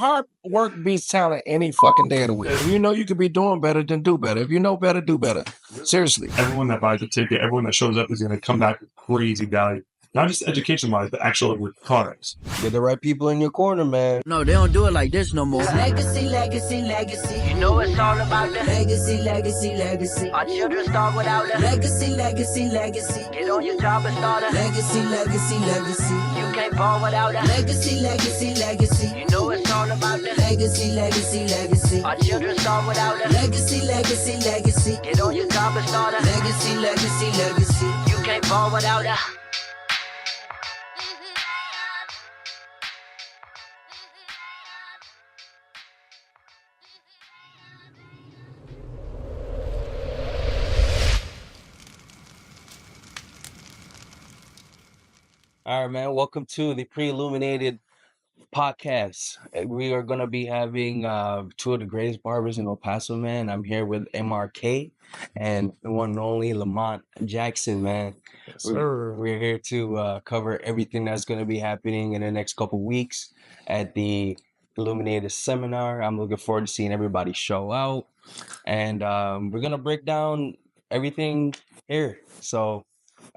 hard work beats talent any fucking day of the week. If you know you could be doing better, then do better. If you know better, do better. Seriously. Everyone that buys a ticket, everyone that shows up is going to come back with crazy value. Not just education-wise, but actually with products. Get the right people in your corner, man. No, they don't do it like this no more. Legacy, legacy, legacy. You know it's all about the Legacy, legacy, legacy. Our children start without a Legacy, legacy, legacy. Get on your job and start a Legacy, legacy, legacy. You can't ball without a Legacy, legacy, legacy. You know it's all about the Legacy, legacy, legacy. Our children start without a Legacy, legacy, legacy. Get on your job and start a Legacy, legacy, legacy. You can't ball without a All right, man. Welcome to the Pre-Illuminated Podcast. We are going to be having two of the greatest barbers in El Paso, man. I'm here with M.R.K and the one and only Lamont Jackson, man. Yes, sir. We're here to cover everything that's going to be happening in the next couple weeks at the Illuminated Seminar. I'm looking forward to seeing everybody show out. And we're going to break down everything here. So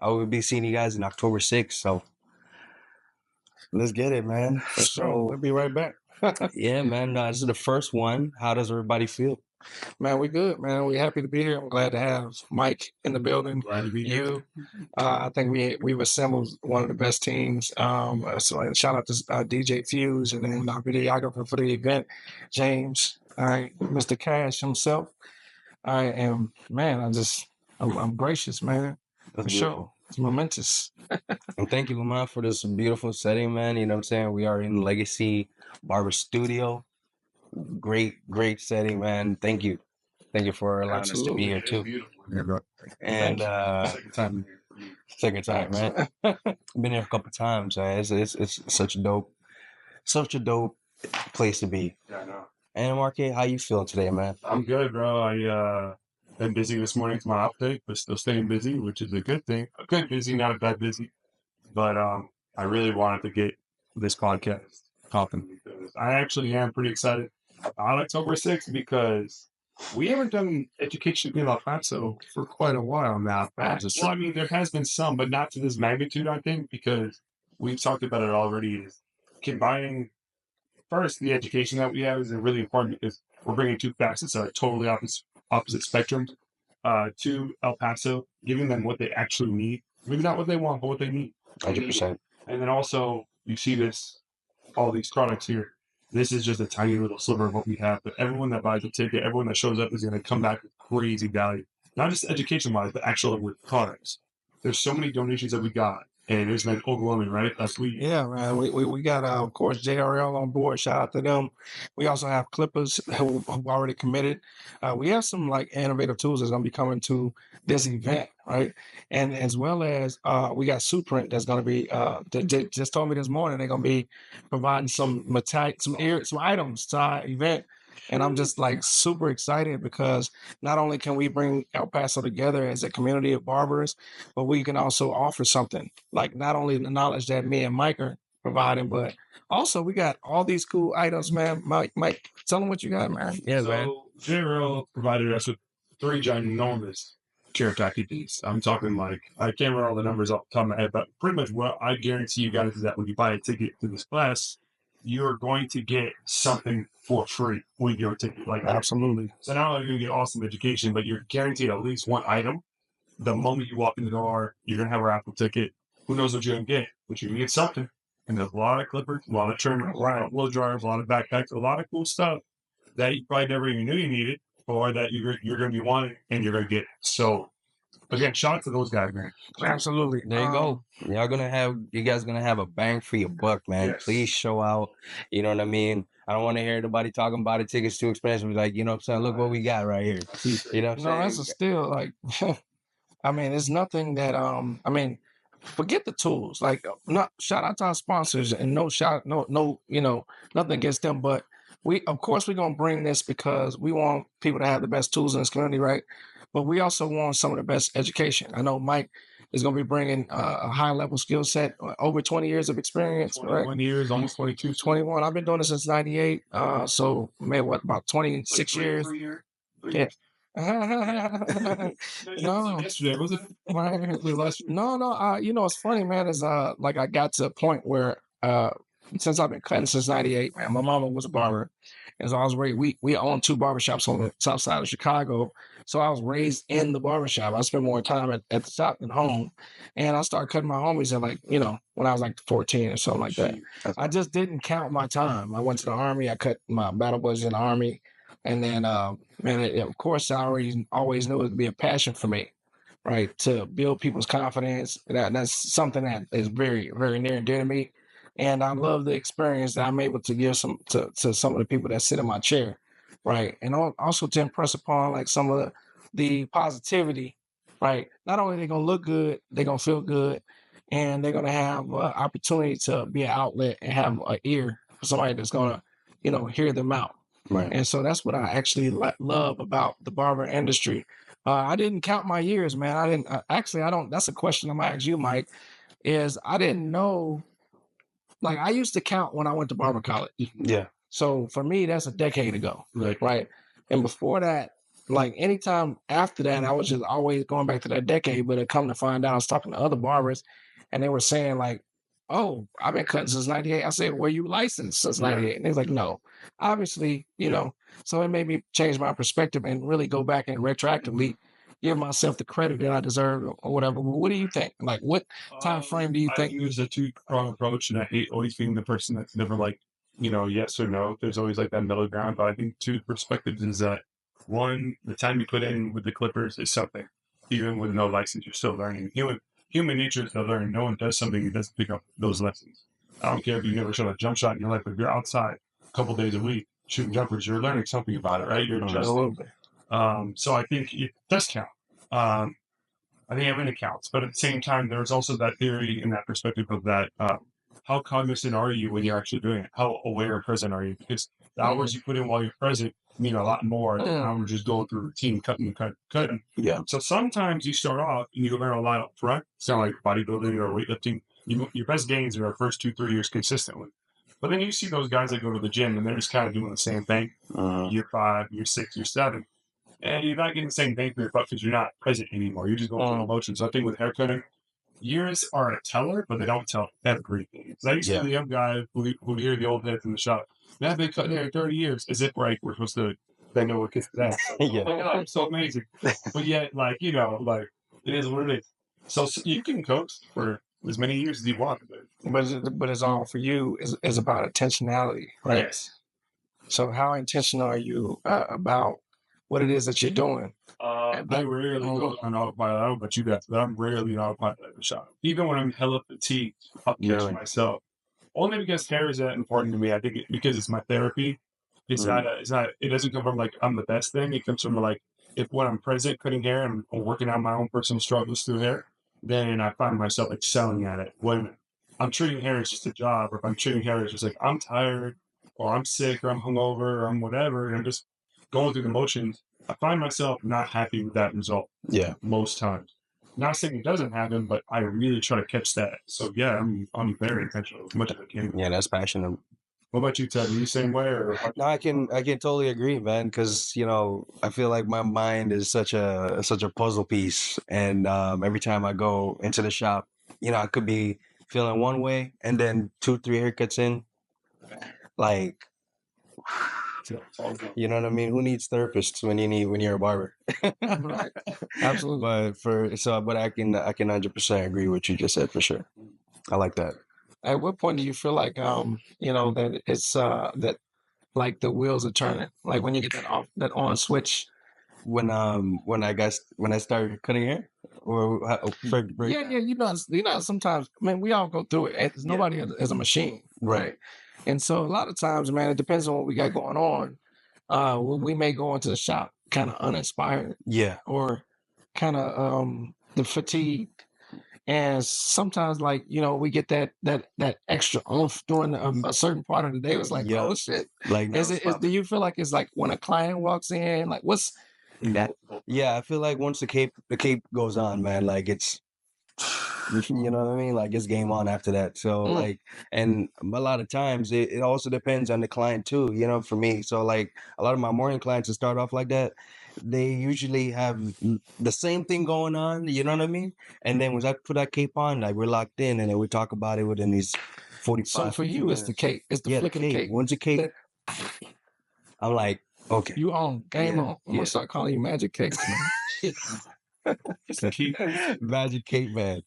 I will be seeing you guys on October 6th. So let's get it, man. So we'll be right back. Yeah, man. This is the first one. How does everybody feel? Man, we good, man. We happy to be here. I'm glad to have Mike in the building. Glad to be here. You. I think we've assembled one of the best teams. So shout out to DJ Fuse and then our videographer for the event, James. All right, Mr. Cash himself. I am, man. I'm gracious, man. For sure. It's momentous. And thank you, Lamont, for this beautiful setting, man. You know what I'm saying? We are in Legacy Barber Studio. Great setting, man. Thank you. Thank you for allowing us to be here, too. And second time, man. Been here a couple times, man. It's such a dope place to be. Yeah, I know. And M.R.K, how you feeling today, man? I'm good, bro. I been busy this morning for my update, but still staying busy, which is a good thing. A good busy, not a bad busy. But I really wanted to get this podcast popping because I actually am pretty excited on October 6th because we haven't done education in El Paso for quite a while now. Well, I mean, there has been some, but not to this magnitude, I think, because we've talked about it already. Is combining first the education that we have is really important because we're bringing two facets that are totally opposite spectrums to El Paso, giving them what they actually need. Maybe not what they want, but what they need. 100%. And then also, you see all these products here. This is just a tiny little sliver of what we have. But everyone that buys a ticket, everyone that shows up is going to come back with crazy value. Not just education-wise, but actually with products. There's so many donations that we got. And it's been overwhelming, right? Last week. Yeah, man. We got, of course, JRL on board. Shout out to them. We also have Clippers who already committed. We have some like innovative tools that's going to be coming to this event, right? And as well as we got Suprint that's going to be. They just told me this morning they're going to be providing some items to our event. And I'm just like super excited because not only can we bring El Paso together as a community of barbers, but we can also offer something like not only the knowledge that me and Mike are providing, but also we got all these cool items, man. Mike, tell them what you got, man. Yeah, man. JRL provided us with 3 ginormous Cherokee tees. I'm talking like, I can't remember all the numbers off the top of my head, but pretty much what I guarantee you guys is that when you buy a ticket to this class, you're going to get something for free with your ticket. Like Absolutely. So not only are you going to get awesome education, but you're guaranteed at least one item. The moment you walk in the door, you're going to have a raffle ticket. Who knows what you're going to get? But you're going to get something. And there's a lot of clippers, a lot of trimmers, a lot of blow dryers, a lot of backpacks, a lot of cool stuff that you probably never even knew you needed or that you're going to be wanting and you're going to get. So again, shout out to those guys, man. Absolutely. There you go. You guys gonna have a bang for your buck, man. Yes. Please show out. You know what I mean? I don't want to hear nobody talking about it. Tickets too expensive. Like, you know what I'm saying? Look what we got right here. You know what I'm saying? No, that's a still like, I mean, it's nothing that, I mean, forget the tools. Like, not shout out to our sponsors and no, you know, nothing against them, but we're going to bring this because we want people to have the best tools in this community, right? But we also want some of the best education. I know Mike is going to be bringing a high level skill set, over 20 years of experience. 21 years, almost 22. 21. I've been doing it since 98. So maybe about 26 years. Yeah. No, Yesterday, was it? no. It's funny, man. Is like I got to a point where since I've been cutting since '98, man. My mama was a barber, and so I was raised. We own 2 barbershops on the south side of Chicago. So I was raised in the barbershop. I spent more time at the shop than home, and I started cutting my homies at when I was like 14 or something like that. I just didn't count my time. I went to the Army. I cut my battle boys in the Army. And then, of course, I always knew it would be a passion for me, right? To build people's confidence. That's something that is very, very near and dear to me. And I love the experience that I'm able to give to some of the people that sit in my chair, right? And also to impress upon like some of the positivity, right? Not only they're gonna look good, they're gonna feel good, and they're gonna have opportunity to be an outlet and have an ear for somebody that's gonna, hear them out. Right. And so that's what I actually love about the barber industry. I didn't count my years, man. I didn't I don't. That's a question I'm gonna ask you, Mike. Is I didn't know. Like I used to count when I went to barber college. Yeah. So for me, that's a decade ago, Right. right? And before that, like anytime after that, I was just always going back to that decade. But it come to find out, I was talking to other barbers, and they were saying like, "Oh, I've been cutting since '98." I said, "Were you licensed since '98?" And they was like, "No." Obviously, So it made me change my perspective and really go back and retroactively give myself the credit that I deserve or whatever. But what do you think? Like, what time frame do you I think? use a 2-prong approach, and I hate always being the person that's never like, yes or no. There's always like that middle ground. But I think 2 perspectives is that 1, the time you put in with the clippers is something. Even with no license, you're still learning. Human nature is to learn. No one does something and doesn't pick up those lessons. I don't care if you never shot a jump shot in your life, but if you're outside a couple days a week shooting jumpers, you're learning something about it, right? You're adjusting. So I think it does count. I think everything counts, but at the same time, there's also that theory and that perspective of that. How cognizant are you when you're actually doing it? How aware and present are you? Because the hours you put in while you're present mean a lot more than hours just going through routine, cutting. Yeah. So sometimes you start off and you learn a lot up front. It's not like bodybuilding or weightlifting. Your best gains are the first 2-3 years consistently. But then you see those guys that go to the gym and they're just kind of doing the same thing. Year 5, year 6, year 7. And you're not getting the same bang for your buck because you're not present anymore. You're just going through emotions. So I think with haircutting, years are a teller, but they don't tell everything. So I used to be the young guy who'd hear the old heads in the shop. Man, I've been cutting hair 30 years. Is it right? We're supposed to bend over kiss his ass. Yeah. Oh my God, I'm so amazing. But yet, it is what it is. So you can coach for as many years as you want. But it's all for you is about intentionality, right? Yes. So how intentional are you about what it is that you're doing? I rarely go on autopilot. I don't know about you guys, but I'm rarely on autopilot at the shop. Even when I'm hella fatigued, I'll catch myself. Only because hair is that important to me. I think because it's my therapy. It's not. It doesn't come from like I'm the best thing. It comes from like when I'm present cutting hair and I'm working out my own personal struggles through hair, then I find myself excelling at it. When I'm treating hair as just a job, or if I'm treating hair as just like I'm tired, or I'm sick, or I'm hungover, or I'm whatever, and I'm just going through the motions, I find myself not happy with that result. Yeah. Most times. Not saying it doesn't happen, but I really try to catch that. So yeah, I'm very intentional as much as I can. Yeah, that's passionate. What about you, Ted? Are you the same way? Or No, I can totally agree, man. Because I feel like my mind is such a puzzle piece, and every time I go into the shop, I could be feeling one way, and then 2-3 haircuts in, like, you know what I mean? Who needs therapists when you're a barber? Right. Absolutely. But I can 100% agree with what you just said for sure. I like that. At what point do you feel like that it's that like the wheels are turning? Like when you get that on switch? When I started cutting hair, or yeah. Sometimes, man, we all go through it. Nobody is a machine, right? And so a lot of times, man, it depends on what we got going on. We may go into the shop kind of uninspired, or kind of the fatigue. And sometimes, we get that extra oomph during a certain part of the day. It was like, oh shit! Like, do you feel like it's like when a client walks in, like what's that? Yeah, I feel like once the cape goes on, man, like it's You know what I mean? Like it's game on after that. So like, and a lot of times it also depends on the client too, you know, for me. So like a lot of my morning clients that start off like that, they usually have the same thing going on, you know what I mean? And then once I put that cape on, like we're locked in and then we talk about it within these 45 So for you, it's the cape. It's the yeah, flick of the cape. Once the cape, I'm like, okay. You on game on. I'm gonna start calling you Magic Cakes, man. It's the key. Magic cape, man.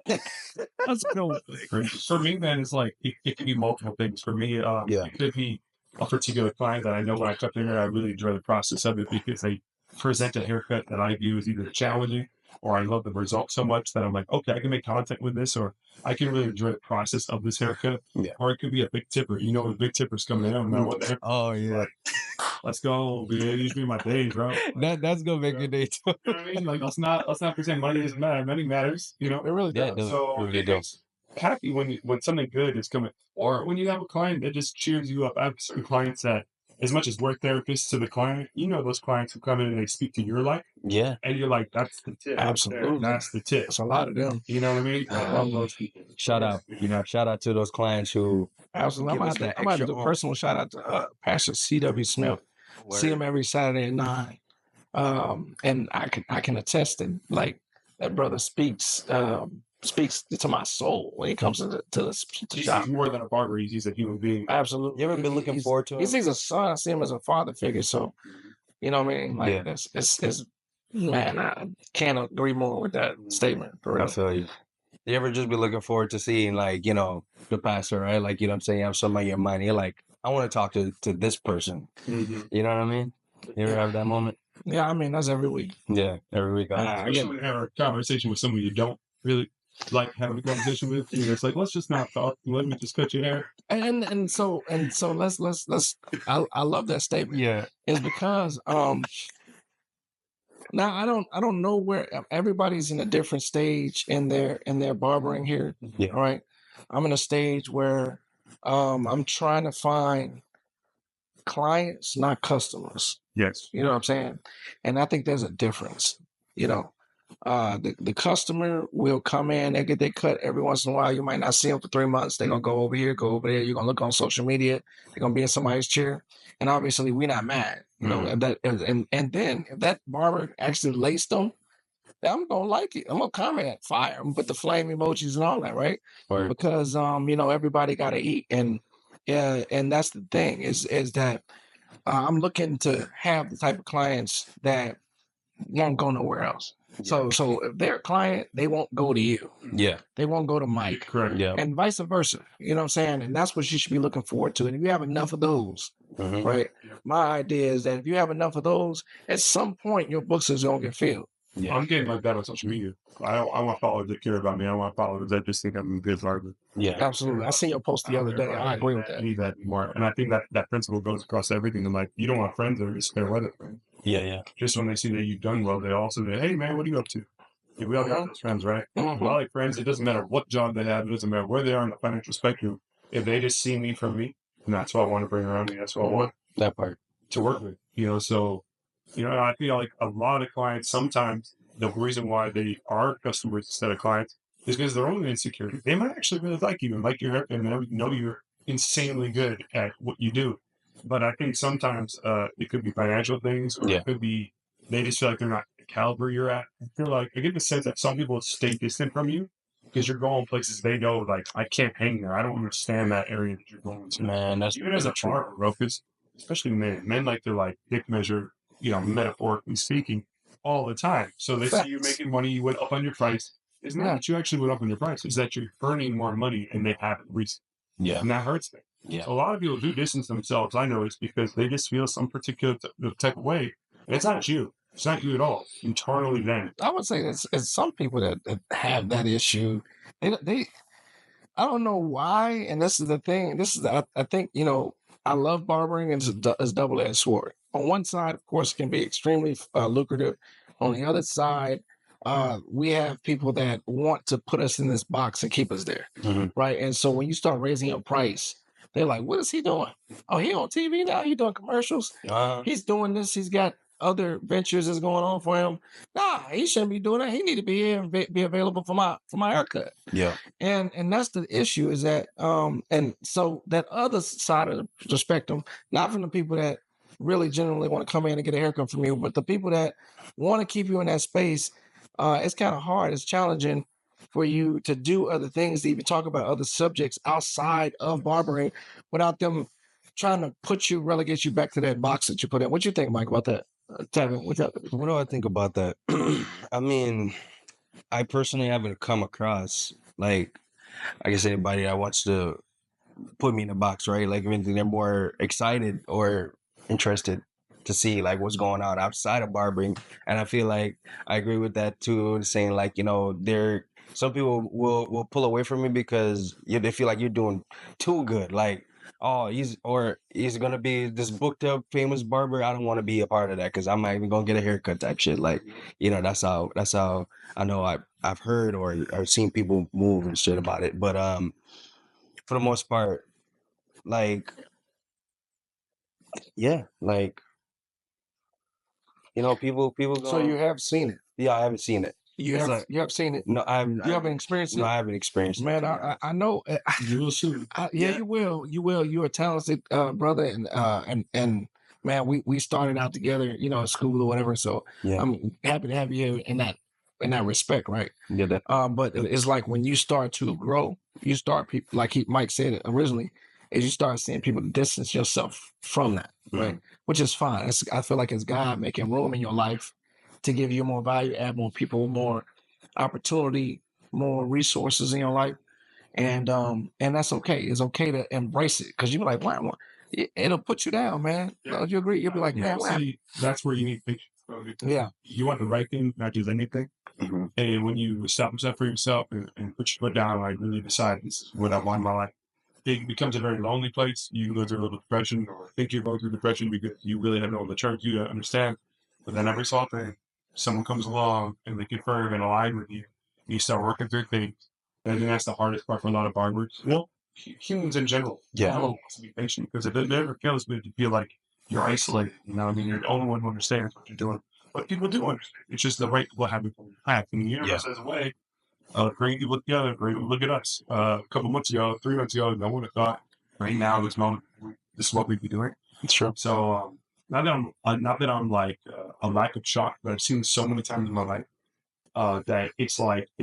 Let's go. For me, man, it's like it can be multiple things. For me, it could be a particular client that I know when I cut their hair, I really enjoy the process of it because they present a haircut that I view as either challenging or I love the result so much that I'm like, okay, I can make content with this, or I can really enjoy the process of this haircut. Yeah. Or it could be a big tipper. You know, the big tipper's coming in. No matter Oh yeah. let's go. Man. It used to be my day, bro. That's gonna make your day too. You know what I mean? Like, let's not pretend money doesn't matter. Money matters, you know? It really Yeah, does. it does. So It really it does. makes happy when something good is coming, or when you have a client that just cheers you up. I have certain clients that, as much as we're therapists to the client, you know those clients who come in and they speak to your life, Yeah. and you're like, that's the tip. Absolutely. That's the tip. It's a lot of them. You know what I mean? I love those people. Shout out. You know, shout out to those clients who Absolutely. Give I'm us gonna that have to extra do a oomph. personal shout out to Pastor C.W. Smith. See him every Saturday at 9. And I can attest that like that brother speaks to my soul when it comes to the He's shop. more than a barber. He's a human being. Absolutely. You ever been looking He's- forward to He him? sees a son. I see him as a father figure. So, you know what I mean? Like Yeah. it's man, I can't agree more with that statement. For I real. feel you. You ever just be looking forward to seeing like, you know, the pastor, right? Like, you know what I'm saying? You have somebody in your mind. You're like, I want to talk to this person. Mm-hmm. You know what I mean? You ever have that moment? Yeah, I mean that's every week. Yeah, every week. I Especially when you have a conversation with someone you don't really like having a conversation with. You know, it's like, let's just not talk. Let me just cut your hair. And so let's I love that statement. Yeah. Is because now I don't know where everybody's in a different stage in their barbering here. Yeah. All right. I'm in a stage where I'm trying to find clients, not customers. Yes. You know what I'm saying? And I think there's a difference. You know, the customer will come in, they get their cut every once in a while. You might not see them for 3 months. They're gonna go over here, go over there. You're gonna look on social media. They're gonna be in somebody's chair, and obviously we're not mad. You know, and then if that barber actually laced them, then I'm gonna like it. I'm gonna comment fire. I'm gonna put the flame emojis and all that, right? Word. Because you know, everybody gotta eat, and that's the thing is that I'm looking to have the type of clients that won't go nowhere else. So if they're a client, they won't go to you. Yeah. They won't go to Mike. Correct. Yeah. And vice versa. You know what I'm saying? And that's what you should be looking forward to. And if you have enough of those, Mhm. right? My idea is that if you have enough of those, at some point your books is gonna get filled. Yeah. I'm getting like that on social media. I want followers that care about me. I want followers that just think I'm a good barber. Yeah. Absolutely. I seen your post the other day. I agree with I that. need that more. And I think that principle goes across everything. And like, you don't want friends that are just fair weather friends. Yeah. Yeah. Just when they see that you've done well, they also say, hey, man, what are you up to? Yeah, we all got those friends, right? Mhm. Well, like friends, it doesn't matter what job they have. It doesn't matter where they are in the financial spectrum. If they just see me from me, and that's what I want to bring around me. That's what I want That part. to work with. You know, so, you know, I feel like a lot of clients, sometimes the reason why they are customers instead of clients is because they're only insecure. They might actually really like you and like your haircut and they know you're insanely good at what you do. But I think sometimes it could be financial things, or it could be they just feel like they're not the caliber you're at. I get the sense that some people stay distant from you because you're going places they know, like, I can't hang there. I don't understand that area that you're going to. Man, that's Even as a barber, bro, because especially men like to like dick measure, you know, metaphorically speaking, all the time. So they see you making money, you went up on your price. It's not that you actually went up on your price, it's that you're earning more money and they haven't recently. Yeah. And that hurts them. Yeah. So a lot of people do distance themselves, I know, it's because they just feel some particular type of way. And it's not you. It's not you at all. Internally then. I would say it's some people that have that issue. They I don't know why, and this is the thing. I think, you know, I love barbering, and it's a double-edged sword. On one side, of course, it can be extremely lucrative. On the other side, we have people that want to put us in this box and keep us there, Mhm. right? And so when you start raising your price, they're like, "What is he doing? Oh, he on TV now? He doing commercials? He's doing this. He's got other ventures that's going on for him. Nah, he shouldn't be doing that. He need to be here and be available for my haircut. Yeah. And that's the issue is that and so that other side of the spectrum, not from the people that really genuinely want to come in and get a haircut from you, but the people that want to keep you in that space, it's kind of hard. It's challenging for you to do other things, to even talk about other subjects outside of barbering without them trying to relegate you back to that box that you put in. What you think, Mike, about that? Tevin, what do I think about that? I mean, I personally haven't come across like I guess anybody that wants to put me in a box, right? Like, I they're more excited or interested to see like what's going on outside of barbering. And I feel like I agree with that too, saying like, some people will pull away from me because they feel like you're doing too good. Like, oh, he's gonna be this booked up famous barber. I don't want to be a part of that because I'm not even gonna get a haircut type shit. Like, that's how I know I've heard or seen people move and shit about it. But for the most part, like, yeah, like, people. so you have seen it. Yeah, I haven't seen it. You have seen it. No, I haven't. You haven't experienced it. No, I haven't experienced it. Man, I know. You will soon. Yeah, you will. You will. You're a talented brother, and man, we started out together, at school or whatever. So Yeah. I'm happy to have you in that respect, right? Yeah. That. But it's like when you start to grow, you start people like Mike said originally, is you start seeing people distance yourself from that, right? Which is fine. I feel like it's God making room in your life to give you more value, add more people, more opportunity, more resources in your life. And that's okay. It's okay to embrace it because you're like, wow, it'll put you down, man. Yeah. Don't you agree? You'll be like, man, wow. See, that's where you need patience. Yeah. You want the right thing, not just anything. Mm-hmm. And when you stop yourself for yourself and put your foot down, like really decide this is what I want in my life, it becomes a very lonely place. You can go through a little depression or think you're going through depression because you really have no one to turn to understand. But then every so often, someone comes along and they confirm and align with you. You start working through things. And I think that's the hardest part for a lot of barbers. Well, humans in general. Yeah. Everyone wants to be patient because it never feels good to feel like you're isolated. You're the only one who understands what you're doing. But people do understand. It's just the right people have it from the And the universe has a way of bringing people together. Look at us. A couple months ago, 3 months ago, no one would have thought right now, this moment, this is what we'd be doing. Sure. So, not that I'm like a lack of shock, but I've seen this so many times in my life that it's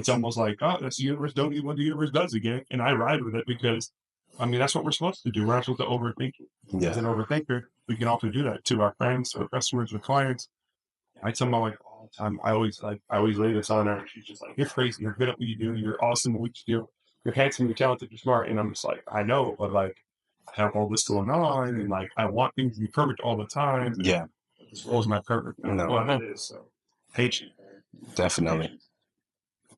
almost like, oh, that's the universe doing what the universe does again, and I ride with it because, that's what we're supposed to do. We're not supposed to overthink it. Yeah. As an overthinker, we can also do that to our friends, our customers, our clients. I tell my wife all the time. I always lay this on her, and she's just like, "You're crazy. You're good at what you do. You're awesome at what you do. You're handsome. You're talented. You're smart." And I'm just like, I know, but like, I have all this going on, and like, I want things to be perfect all the time. Yeah. This role's not perfect. No. Well, it is. So, hate you. Definitely.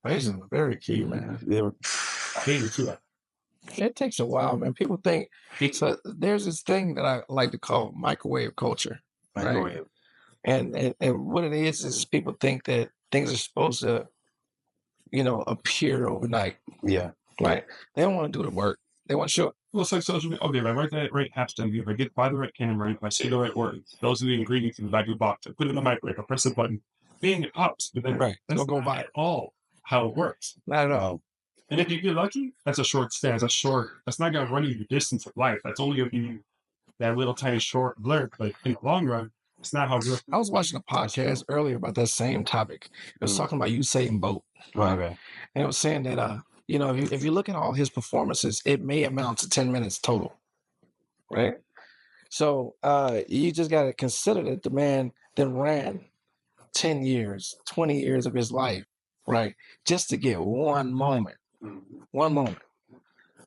Patience is very key, man. I hate it too. It takes a while, man. People think so. There's this thing that I like to call microwave culture. Microwave. Right? And what it is people think that things are supposed to, appear overnight. Yeah. Right. They don't want to do the work. They want to show it. Well, it's like social media. Okay, if I write that right hashtag, if I get by the right camera, if I say the right words, those are the ingredients in the back of the box. I put it in the microwave, I press the button, bing, it pops. But then Right. that's It'll go not by at all how it works. Not at all. And if you get lucky, that's a short stance. That's not going to run you the distance of life. That's only going to give you that little tiny short blurb. But in the long run, it's not how real. I was watching a podcast earlier about that same topic. It was talking about Usain Bolt. Right. Okay. And it was saying that, if you look at all his performances, it may amount to 10 minutes total. Right. So you just got to consider that the man then ran 10 years, 20 years of his life, right? Just to get one moment.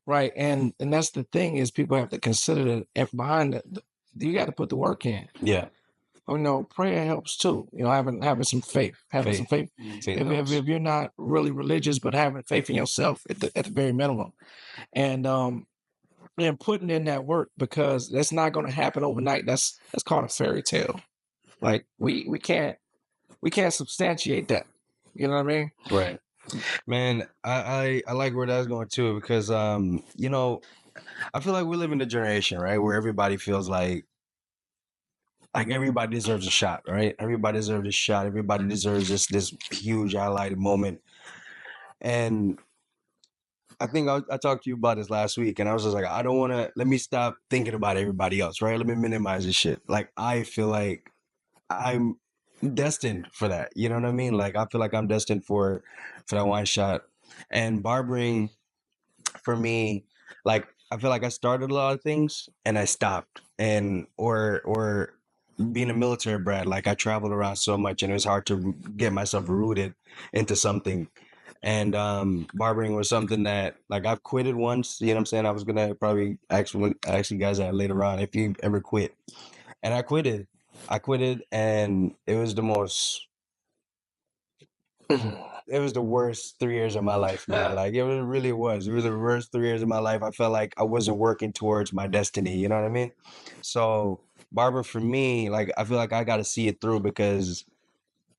Right. And that's the thing is people have to consider that if behind you got to put the work in. Yeah. Prayer helps too. Having some faith. Some faith. If you're not really religious, but having faith in yourself at the very minimum. And putting in that work because that's not going to happen overnight. That's called a fairy tale. Like we can't substantiate that. You know what I mean? Right. Man, I like where that's going too because I feel like we live in a generation, right, where everybody feels like like everybody deserves a shot, right? Everybody deserves a shot. Everybody deserves this huge highlighted moment. And I think I talked to you about this last week, and I was just like, I don't want to. Let me stop thinking about everybody else, right? Let me minimize this shit. Like I feel like I'm destined for that. You know what I mean? Like I feel like I'm destined for that one shot. And barbering for me, like I feel like I started a lot of things and I stopped. And or being a military brat, like I traveled around so much and it was hard to get myself rooted into something. And barbering was something that like I've quitted once, you know what I'm saying? I was gonna probably ask you guys that later on if you ever quit. And I quitted. I quitted and it was the most it was the worst 3 years of my life, man. Like really was. It was the worst 3 years of my life. I felt like I wasn't working towards my destiny. You know what I mean? So barber for me, like I feel like I got to see it through because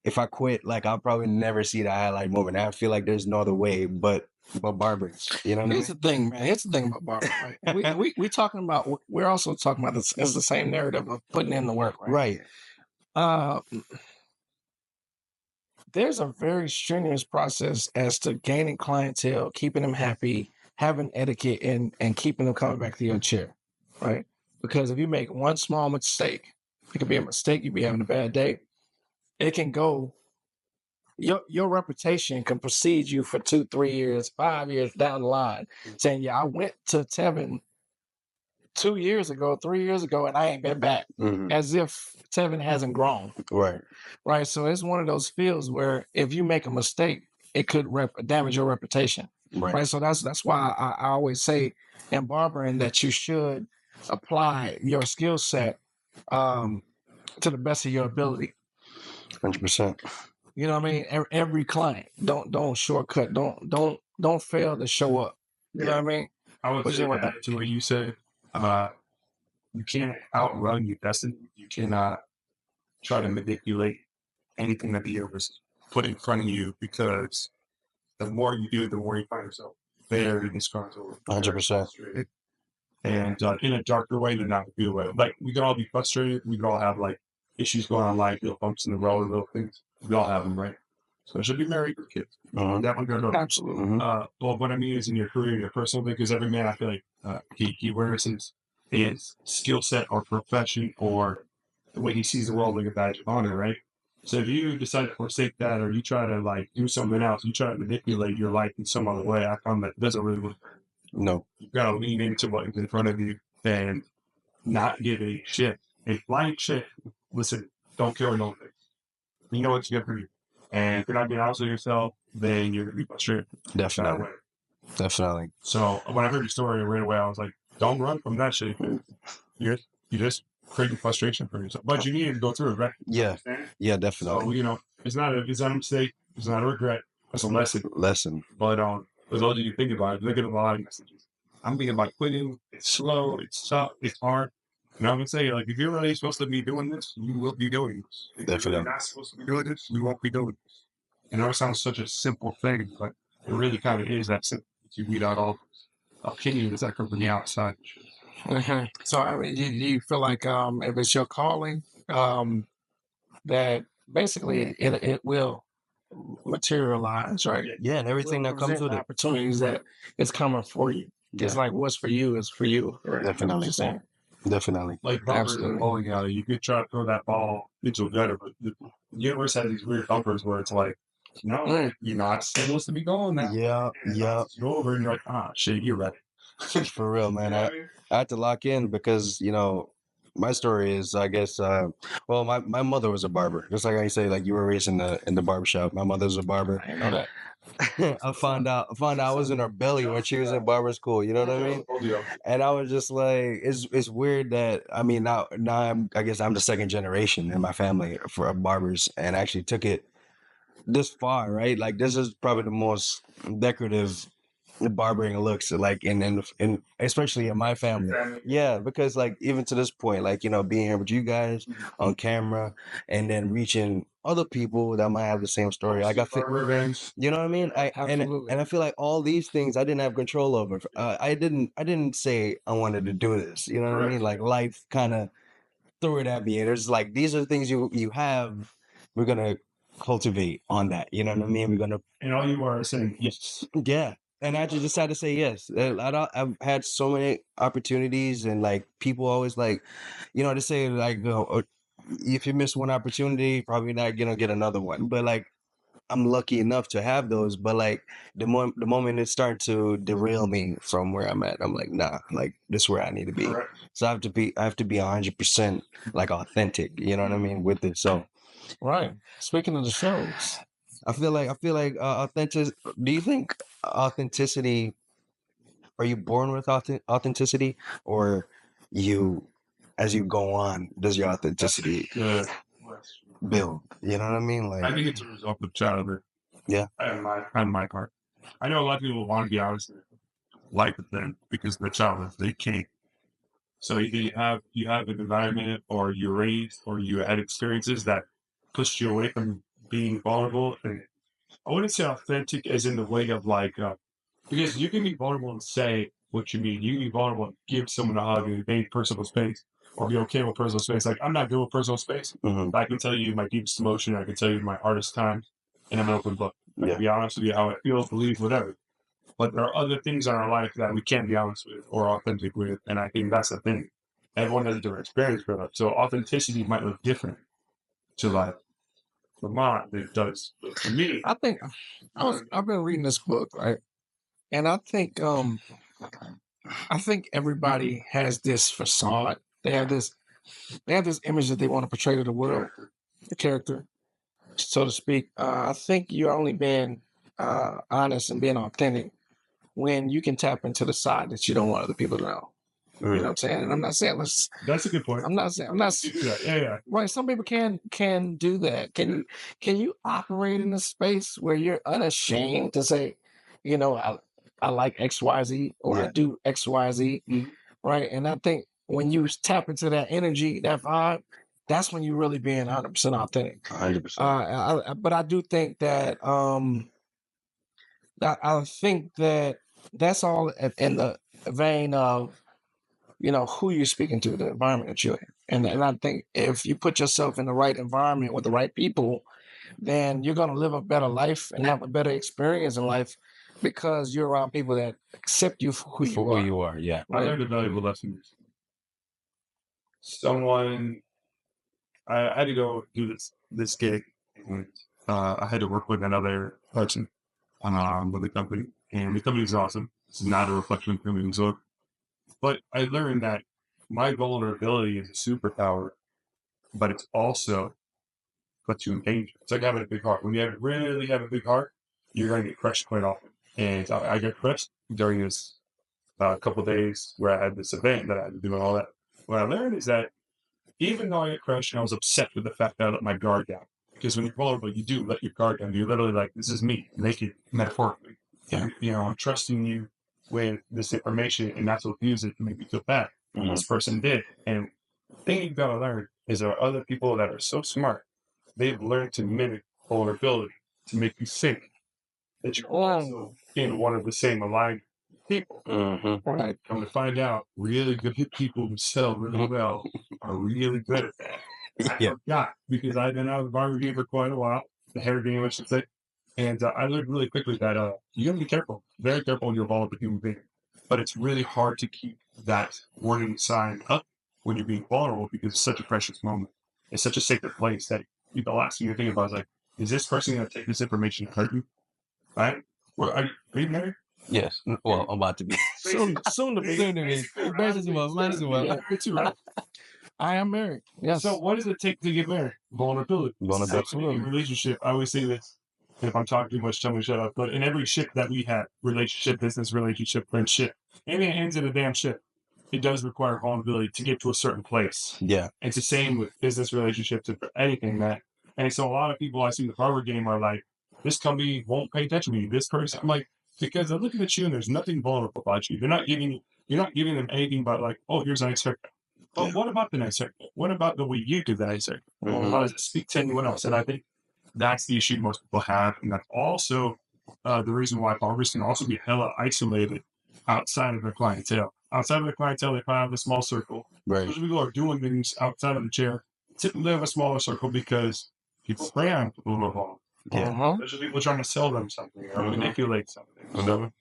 if I quit, like I'll probably never see the highlight moment. I feel like there's no other way but barbering. You know what I mean? Here's the thing, man. Here's the thing about barbering. Right? we talking about. We're also talking about this. It's the same narrative of putting in the work, right? Right. Uh, there's a very strenuous process as to gaining clientele, keeping them happy, having etiquette, and keeping them coming back to your chair, right? Because if you make one small mistake, it could be a mistake. You be having a bad day. It can go. Your reputation can precede you for 2, 3 years, 5 years down the line, saying, "Yeah, I went to Tevin 2 years ago, 3 years ago, and I ain't been back," Mhm. as if Tevin hasn't grown. Right. Right. So it's one of those fields where if you make a mistake, it could damage your reputation. Right. So that's why I always say in barbering that you should apply your skill set to the best of your ability. 100%. You know what I mean? Every client, don't shortcut. Don't fail to show up. You know what I mean? I would What's say your- that to what you said. You can't outrun your destiny. You cannot try to manipulate anything that the universe put in front of you because the more you do, the more you find yourself very disgruntled. 100%. And in a darker way than not a good way. Like we can all be frustrated. We can all have like issues going on in life, little bumps in the road, little things. We all have them, right? So it should be married with kids. That one goes Absolutely. well, what I mean is in your career, your personal thing, because every man, I feel like he wears his skill set or profession or the way he sees the world like a badge of honor, right? So if you decide to forsake that or you try to like do something else, you try to manipulate your life in some other way, I found that doesn't really work. No. You've got to lean into what's in front of you and not give a shit. A flying shit, listen, don't care what no one thinks. You know what's good for you. And if you're not being honest with yourself, then you're going to be frustrated. Definitely. Definitely. So when I heard your story right away, I was like, don't run from that shit. You just create frustration for yourself. But you need to go through it, right? Yeah. Yeah, So, definitely. you know, it's not a mistake. It's not a regret. It's a lesson. But for those of you think about it, look at a lot of messages. I'm thinking about quitting. It's slow. It's tough. It's hard. And I'm gonna say, like, if you're really supposed to be doing this, you will be doing this. If Definitely. you're not supposed to be doing this, you won't be doing this. And I know it sounds such a simple thing, but it really kind of is that simple. You weed out all opinions that come from the outside. So I mean, do you feel like if it's your calling, that basically it will materialize, right? Yeah, and everything that comes with it. Opportunities that is coming for you. It's Yeah. like what's for you is for you. Right? Definitely. You know what I'm saying? Definitely. Like bumpers Absolutely. and bowling alley, you could try to throw that ball into a gutter, but the universe has these weird bumpers where it's like, no, you're not supposed to be going that. Yeah, yeah. Go over and you're like, ah, shit, you're right. For real, man. I had to lock in because, you know, my story is, I guess, well, my mother was a barber. Just like I say, like you were raised in the barbershop. My mother was a barber. I know that. I found out I was in her belly when she was in barber school. You know what I mean? And I was just like, it's weird that I mean now I guess I'm the second generation in my family for barbers, and I actually took it this far, right? Like this is probably the most decorative barbering looks like in especially in my family. Yeah, because like even to this point, like you know, being here with you guys on camera and then reaching other people that might have the same story. Like I feel, you know what I mean? Absolutely. And I feel like all these things I didn't have control over. I didn't say I wanted to do this. You know what I mean? Like life kind of threw it at me. And it's like, these are the things you have. We're gonna cultivate on that. You know what I mean? We're gonna, And all you are saying yes. yeah. And I just decided to say yes. I've had so many opportunities, and like people always like, they say like, if you miss one opportunity, probably not gonna get another one. But like, I'm lucky enough to have those. But like the moment it started to derail me from where I'm at, I'm like, nah, like this is where I need to be. Correct. So I have to be 100% like authentic. You know what I mean with it. So Right. Speaking of the shows, I feel like authentic. Do you think authenticity? Are you born with authenticity, or you, as you go on, does your authenticity Good. build? You know what I mean? I Like, think it's a result of childhood. Yeah. On my part. I know a lot of people want to be honest like with them because they're childhood. They can't. So either you have an environment, or you're raised, or you had experiences that pushed you away from being vulnerable. And I wouldn't say authentic as in the way of like, because you can be vulnerable and say what you mean. You can be vulnerable and give someone a hug and maintain personal space, or be okay with personal space. Like, I'm not good with personal space. Mhm. I can tell you my deepest emotion. I can tell you my hardest times, and I'm an open book. I Yeah. can be honest with you how I feel, believe, whatever. But there are other things in our life that we can't be honest with or authentic with, and I think that's the thing. Everyone has a different experience for that. So authenticity might look different to like Lamont than it does for me. I think I've been reading this book, right? And I think everybody has this facade. They have this image that they want to portray to the world, the character, so to speak. I think you're only being honest and being authentic when you can tap into the side that you don't want other people to know. You know what I'm saying? And I'm not saying That's a good point. I'm not saying I'm not You do that. Yeah. right. Some people can do that. Can you operate in a space where you're unashamed to say, I like XYZ, or I Yeah. do XYZ, Mhm. right? And I think when you tap into that energy, that vibe, that's when you're really being 100% authentic. 100%. But I do think that I think that that's all in the vein of who you're speaking to, the environment that you're in. And I think if you put yourself in the right environment with the right people, then you're going to live a better life and have a better experience in life because you're around people that accept you for who For who you are, yeah. I learned a valuable lesson. I had to go do this gig, and I had to work with another person with the company, and the company was awesome. It's not a reflection of the company, so. But I learned that my vulnerability is a superpower, but it's also puts you in danger. It's like having a big heart. When you really have a big heart, you're going to get crushed quite often. And I got crushed during this couple of days where I had this event that I had to do and all that. What I learned is that even though I got crushed, and I was upset with the fact that I let my guard down. Because when you're vulnerable, you do let your guard down. You're literally like, this is me, naked, metaphorically. Yeah. I'm trusting you with this information, and that's what use it to make me feel bad. Mhm. This person did. And the thing you've got to learn is there are other people that are so smart. They've learned to mimic vulnerability to make you think that you're also in one of the same aligned people. Mm-hmm. Right. Come to find out, really good people who sell really well are really good at that. Yeah. I forgot because I've been out of the barber game for quite a while, the hair game, I should say. And I learned really quickly that you got to be careful, very careful when you're involved with a human being. But it's really hard to keep that warning sign up when you're being vulnerable because it's such a precious moment. It's such a sacred place that the last thing you're thinking about is like, is this person going to take this information and hurt you? Right? Well, are you married? Yes. Well, I'm about to be. Soon to be. Yeah, me too, right? I am married. Yes. So what does it take to get married? Vulnerability. Vulnerability. In a relationship, I always say this. And if I'm talking too much, tell me to shut up. But in every ship that we have, relationship, business, relationship, friendship, anything that ends in a damn ship, it does require vulnerability to get to a certain place. Yeah. It's the same with business relationships and for anything, man. And so a lot of people I see in the barber game are like, this company won't pay attention to me. This person, I'm like, because they're looking at you and there's nothing vulnerable about you. You're not giving them anything but like, oh, here's a nice haircut. But what about the nice haircut? What about the way you do the nice haircut? Mhm. How does it speak to anyone else? And I think that's the issue most people have. And that's also the reason why barbers can also be hella isolated outside of their clientele, outside of the clientele, they probably have a small circle. Right. Those people are doing things outside of the chair. Typically have a smaller circle because people prey on people involved. Yeah. There's people trying to sell them something or manipulate something. So,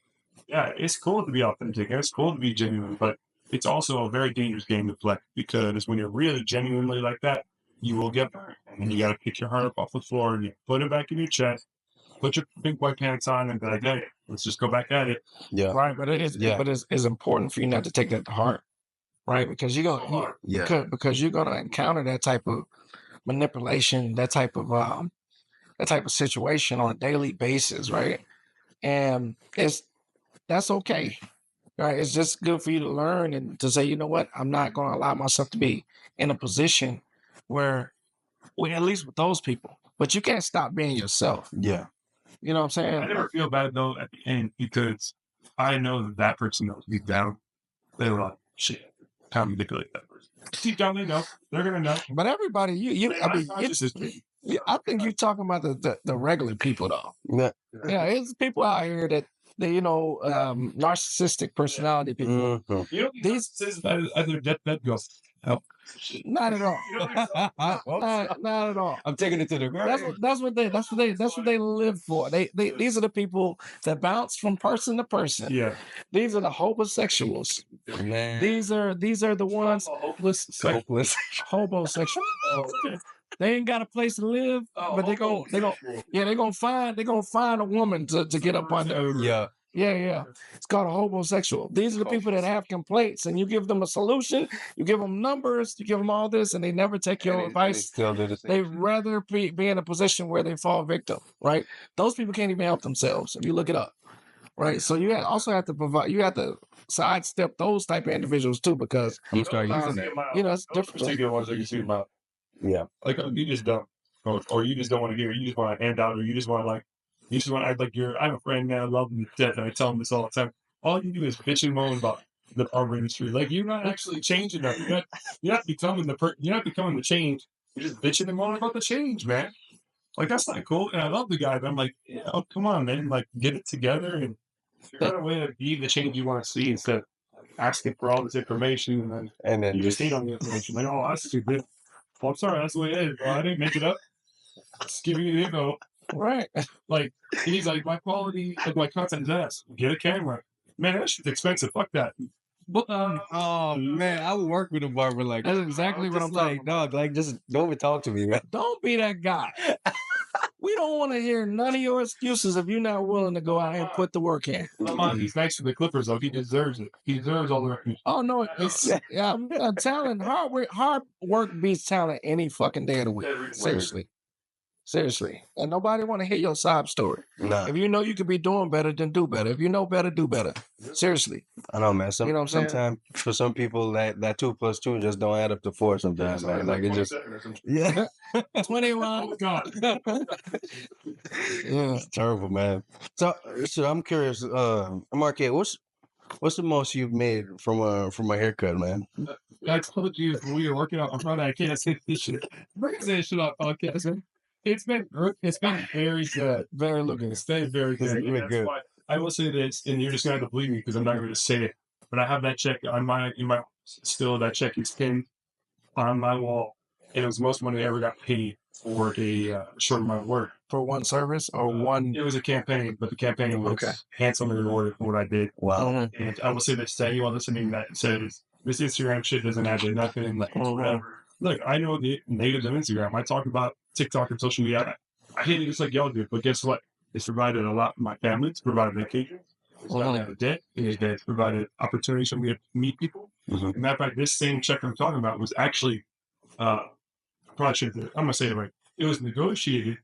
yeah, it's cool to be authentic. It's cool to be genuine, but it's also a very dangerous game to play because when you're really genuinely like that, you will get burned. And you got to pick your heart up off the floor and you put it back in your chest, put your big white pants on, and be like, hey, let's just go back at it. Yeah. Right, but it's important for you not to take that to heart, right? Because you're gonna because you're gonna encounter that type of manipulation, that type of situation on a daily basis, right? And that's okay, right? It's just good for you to learn and to say, you know what, I'm not going to allow myself to be in a position where, well, at least with those people, but you can't stop being yourself. Yeah. You know what I'm saying? I never feel bad though at the end because I know that person knows deep down. They were like, shit, how manipulate that person. Deep down, they know. They're gonna know. But everybody, I think you're talking about the regular people though. Yeah. Yeah, it's people out here that narcissistic personality people. Mm-hmm. You know, these other deathbed ghost. Oh. Not at all. Not at all. I'm taking it to the ground. That's what they live for. These are the people that bounce from person to person. Yeah. These are the homosexuals. Man. These are the ones hopeless. homosexual. They ain't got a place to live, but they're gonna find a woman to get up under. Yeah. Yeah. It's called a homosexual. These are the people that have complaints, and you give them a solution, you give them numbers, you give them all this, and they never take your advice. They rather be in a position where they fall victim, right? Those people can't even help themselves if you look it up, right? So you also have to provide. You have to sidestep those type of individuals too, because I'm gonna start using that. it's different. Particular ones that you see about. Yeah. Like you just don't, or you just don't want to hear. You just want to hand out, or you just want to act like you're. I have a friend, man, I love him to death, and I tell him this all the time. All you do is bitch and moan about the barber industry. Like you're not actually changing nothing. You're not becoming you're not becoming the change. You're just bitching and moaning about the change, man. Like that's not cool. And I love the guy, but I'm like, yeah, oh, come on, man. Like get it together and figure out a way to be the change you want to see instead of asking for all this information and then you just hate on the information. Like, oh, that's stupid. Well, I'm sorry, that's the way it is. Well, I didn't make it up. Just giving you the info. Right. Like, he's like, my quality of my content is ass. Get a camera. Man, that shit's expensive. Fuck that. But, oh, man, I would work with a barber like That's exactly what I'm talking about. dog, like, just don't even talk to me, man. Don't be that guy. We don't want to hear none of your excuses if you're not willing to go out and put the work in. Lamont, he's nice for the Clippers, though. He deserves it. He deserves all the recognition. Oh, no. Talent, hard work beats talent any fucking day of the week. Seriously. And nobody want to hear your sob story. Nah. If you know you could be doing better, then do better. If you know better, do better. Seriously. I know, man. You know what I'm saying? Sometimes for some people, that 2 + 2 just don't add up to 4 sometimes, man. Like, it just... Yeah. 21. God. Yeah. It's terrible, man. So I'm curious, M.R.K, what's the most you've made from a haircut, man? I told you when we were working out on Friday, I can't say this shit. Bring this shit up, podcast, man. It's been very good. Very looking. It's been very good. It's been good. Why I will say this, and you're just gonna have to believe me because I'm not going to say it. But I have that check on that check is pinned on my wall, and it was the most money I ever got paid for a short amount of work. For one service or one? It was a campaign, but the campaign was handsomely rewarded for what I did. Wow. And I will say this to anyone listening that says this Instagram shit doesn't add to nothing, like whatever. Look, I know the negatives of Instagram. I talk about TikTok and social media. I hate it just like y'all do, but guess what? It's provided a lot for my family. It's provided vacations. It's provided debt. It's provided opportunities for me to meet people. Mm-hmm. As a matter of fact, this same check I'm talking about was actually, I'm going to say it right. It was negotiated.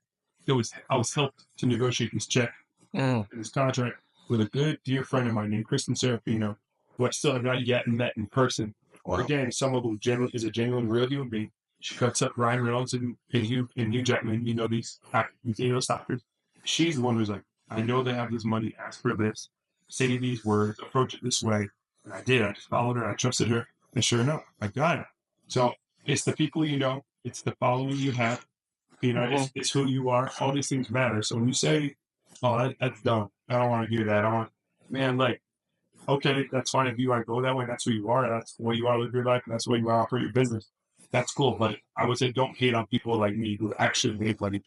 I was helped to negotiate this check, this contract with a good dear friend of mine named Kristen Serafino, who I still have not yet met in person. Wow. Again, someone who is a genuine, real human being. She cuts up Ryan Reynolds and Hugh Jackman. You know these actors. She's the one who's like, I know they have this money. Ask for this. Say these words. Approach it this way. And I did. I just followed her. I trusted her. And sure enough, I got it. So it's the people you know. It's the following you have. You know, it's who you are. All these things matter. So when you say, "Oh, that's dumb," I don't want to hear that. okay, that's fine if you want to go that way. That's who you are. That's the way you want to live your life. And that's the way you want to operate your business. That's cool. But I would say don't hate on people like me who actually make money.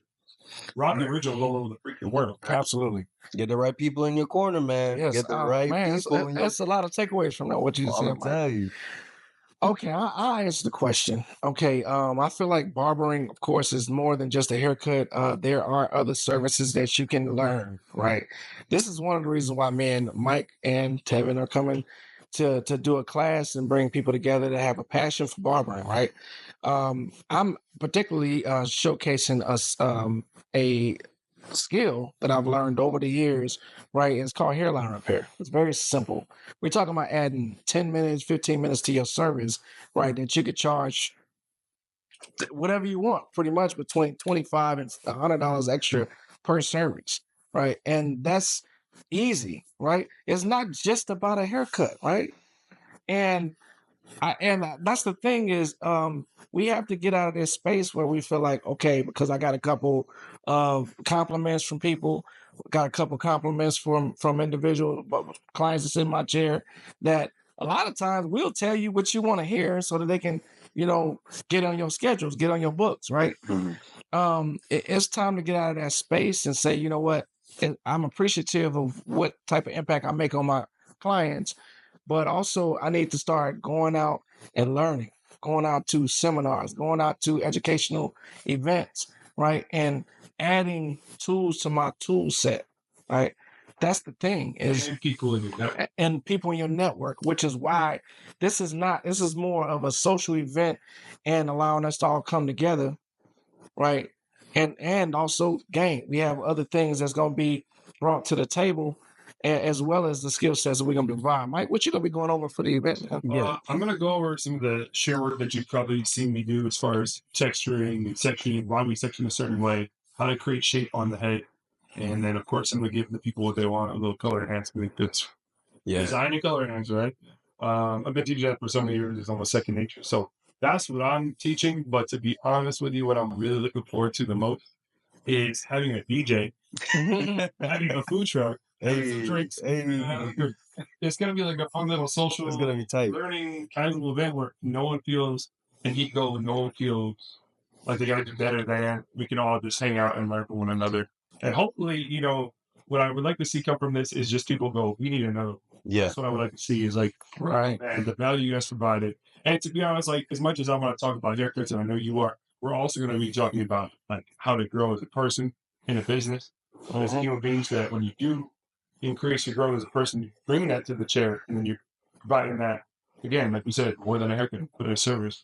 Rob the original all over the freaking world. Absolutely. Get the right people in your corner, man. Yes. Get the right man, people. that's a lot of takeaways from that, what you I'm said, gonna Mike. tell you. Okay, I'll answer the question. Okay, I feel like barbering, of course, is more than just a haircut. There are other services that you can learn, right? This is one of the reasons why me and Mike and Tevin are coming to do a class and bring people together that have a passion for barbering, right? I'm particularly showcasing us a skill that I've learned over the years, right? It's called hairline repair. It's very simple. We're talking about adding 10 minutes, 15 minutes to your service, right? That you could charge whatever you want, pretty much between $25 and $100 extra per service, right? And that's easy, right? It's not just about a haircut, right? And that's the thing is we have to get out of this space where we feel like, okay, because I got a couple of compliments from people, got a couple compliments from individual clients that's in my chair, that a lot of times we'll tell you what you want to hear so that they can, get on your schedules, get on your books, right? It's time to get out of that space and say, you know what, I'm appreciative of what type of impact I make on my clients, but also I need to start going out and learning, going out to seminars, going out to educational events, right? And adding tools to my tool set, right? That's the thing is people in your network. And people in your network, which is why this is more of a social event and allowing us to all come together, right? And also gain. We have other things that's going to be brought to the table, as well as the skill sets that we're going to provide. Mike, what you going to be going over for the event? I'm going to go over some of the share work that you've probably seen me do as far as texturing and sectioning, why we section a certain way, how to create shape on the head. And then, of course, I'm going to give the people what they want, a little color enhancement. That's design and color enhancement, right? I've been teaching that for so many years. It's almost second nature. So that's what I'm teaching. But to be honest with you, what I'm really looking forward to the most is having a DJ, having a food truck, having some drinks. It's going to be like a fun little social, It's gonna be tight. learning casual event where no one feels an ego, no one feels like they got to do better than. We can all just hang out and learn from one another. And hopefully, what I would like to see come from this is just people go, we need to know. Yeah. That's what I would like to see is like, Right. man, the value you guys provided. And to be honest, like as much as I want to talk about haircuts, and I know you are, we're also going to be talking about like how to grow as a person in a business, as human beings, that when you do increase your growth as a person, you bring that to the chair, and then you're providing that, again, like we said, more than a haircut, but a service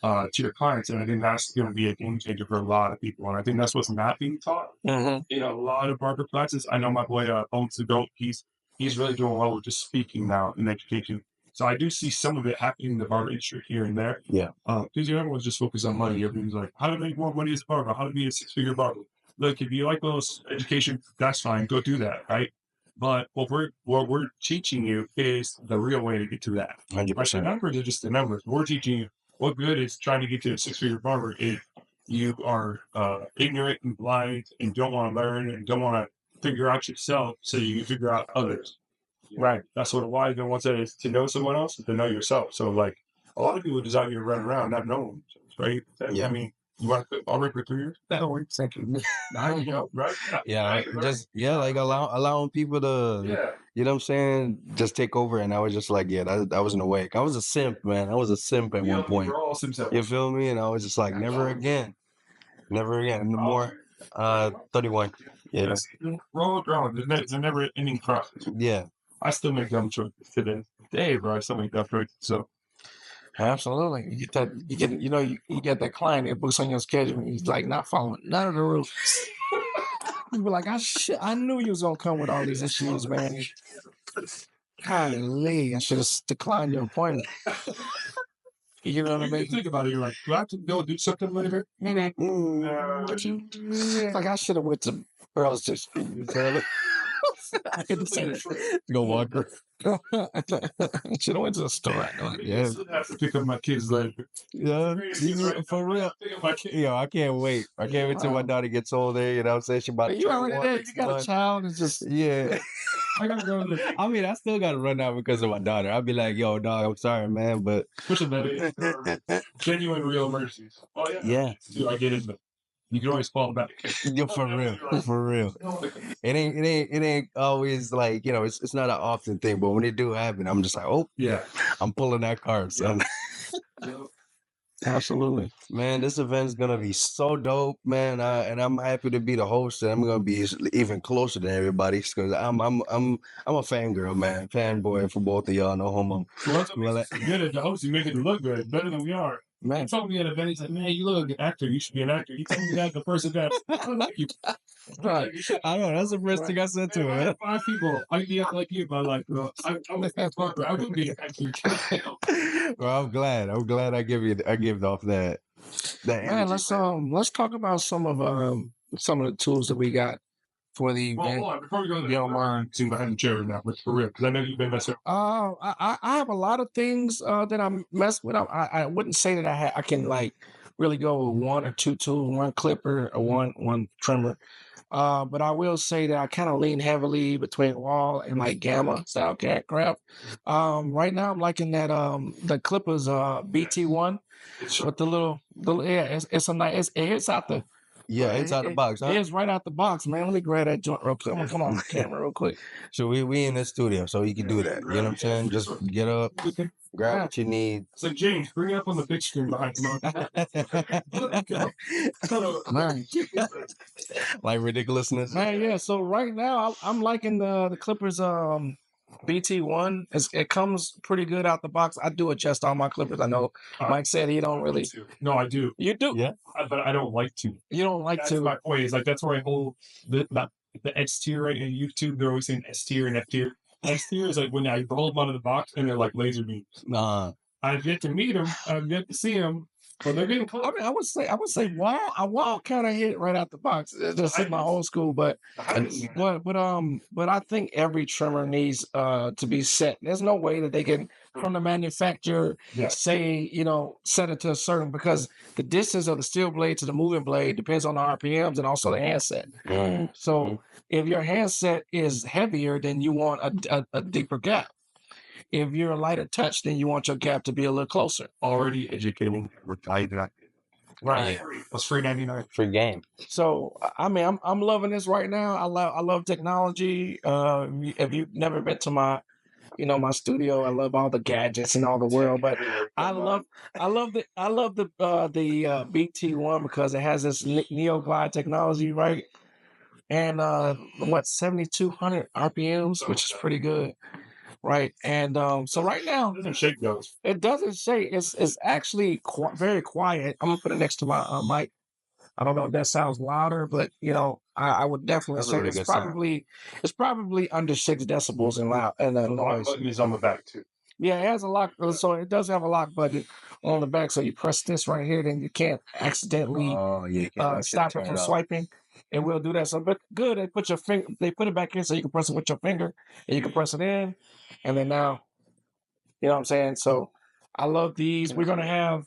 to your clients. And I think that's going to be a game changer for a lot of people. And I think that's what's not being taught in a lot of barber classes. I know my boy, Bones the Goat, he's really doing well with just speaking now in education. So I do see some of it happening in the barber industry here and there. Yeah. Because everyone's just focused on money. Everyone's like, how to make more money as a barber? How to be a 6-figure barber? Look, if you like those education, that's fine. Go do that, right? But what we're teaching you is the real way to get to that. 100%. Like the numbers are just the numbers. We're teaching you what good is trying to get to a 6-figure barber if you are ignorant and blind and don't want to learn and don't want to figure out yourself so you can figure out others. Right. That's what a wise man once said, is to know someone else and to know yourself. So like a lot of people just out here running around not knowing themselves, right? Yeah. I mean, you want to barber for 3 years? No, exactly. Now you know, right? Yeah, like allowing people to, you know what I'm saying, just take over. And I was just like, yeah, that wasn't awake. I was a simp, man. I was a simp at one point. We're all simps. You feel me? And I was just like, never again. And the more 31. Yeah. Yes. Roll. It's a never ending process. Yeah. I still make dumb choices to this day, bro. I still make dumb choices. So Absolutely. You get that client that books on your schedule and he's like not following none of the rules. You be like, I knew you was gonna come with all these issues, man. Golly, I should have declined your appointment. You know what I you mean? think about it, you're like, do I have to go do something later? Like I should have went to Earl's. I get to say that. Go walk her. Should have went to the store. Yeah. I have to pick up my kids later. Yeah, for real. Pick up my kids. Yo, I can't wait. I can't wait till my daughter gets older. You know what I'm saying? She about to You turn already one there. next You got month. a child. It's just Yeah. I gotta go to the I mean, I still got to run out because of my daughter. I'll be like, yo, dog, I'm sorry, man, but push that genuine real mercies. Oh yeah, Dude, I get it, but you can always fall back. yo, for real, for real. It ain't always like, you know, it's not an often thing, but when it do happen, I'm just like, oh, Yeah. I'm pulling that card, son. absolutely. Man, this event is gonna be so dope, man. And I'm happy to be the host, and I'm gonna be even closer to everybody because I'm a fangirl, man, fanboy for both of y'all. No homo. Well, good at the host. You make it look good, better than we are. Man, He told me at an event, he's like, man, you look like an actor. You should be an actor. He told me that the person that I don't like you. right. I know that's the first thing I said to I him. have 5 people. I be like you, but like, I would be a barber. I wouldn't be an actor. Well, I'm glad I give off that. Man, energy. let's talk about some of the tools that we got for the Well, event. hold on. Before we go to the don't mind seeing behind the chair now, but for real, because I know you've been messing up. I have a lot of things that I'm messing with. I wouldn't say that I can like really go with one or two tools, one clipper or one trimmer. But I will say that I kind of lean heavily between wall and like gamma style cat crap. Right now I'm liking that the clippers BT1 with the little yeah, it's a nice it's out the Yeah, it's out the box, huh? It's right out the box, man. Let me grab that joint real quick. Come on, camera real quick. So we in the studio, so you can do that. You know what I'm saying? Just get up, grab what you need. So James, bring it up on the big screen behind you. Man. Like ridiculousness. Man, yeah. So right now I'm liking the Clippers BT1. It comes pretty good out the box. I do adjust all my clippers. I know Mike said he don't really. No, I do. You do? Yeah. But I don't like to. You don't like That's to. my point. Is like that's where I hold the S tier right in YouTube. They're always saying S tier and F tier. S tier is like when I hold them out of the box and they're like laser beams. Nah. I've yet to meet them. I've yet to see them. But they're getting close. I mean, I would say wall kind of hit right out the box. It's just in my old school, but I think every trimmer needs to be set. There's no way that they can from the manufacturer say, you know, set it to a certain because the distance of the steel blade to the moving blade depends on the RPMs and also the handset. So if your handset is heavier, then you want a deeper gap. If you're a lighter touch, then you want your gap to be a little closer. Already educating. Right. That's $3.99. Free game. So I mean, I'm loving this right now. I love technology. If you've never been to my studio, I love all the gadgets and all the world. But I love the BT1 because it has this NeoGlide technology, right? And 7,200 RPMs, which is pretty good. Right. And so right now, It doesn't shake those. it doesn't shake. It's actually very quiet. I'm gonna put it next to my mic. I don't know if that sounds louder, but I would definitely That's a say really it's good sound. probably under 6 decibels in loud and The lock noise. button is on the back too. Yeah, it has a lock, so it does have a lock button on the back. So you press this right here, then you can't accidentally Oh yeah. You can't stop turn it from off. swiping. It will do that. So, but good. They put it back in so you can press it with your finger, and you can press it in, and then now. You know what I'm saying? So I love these. We're gonna have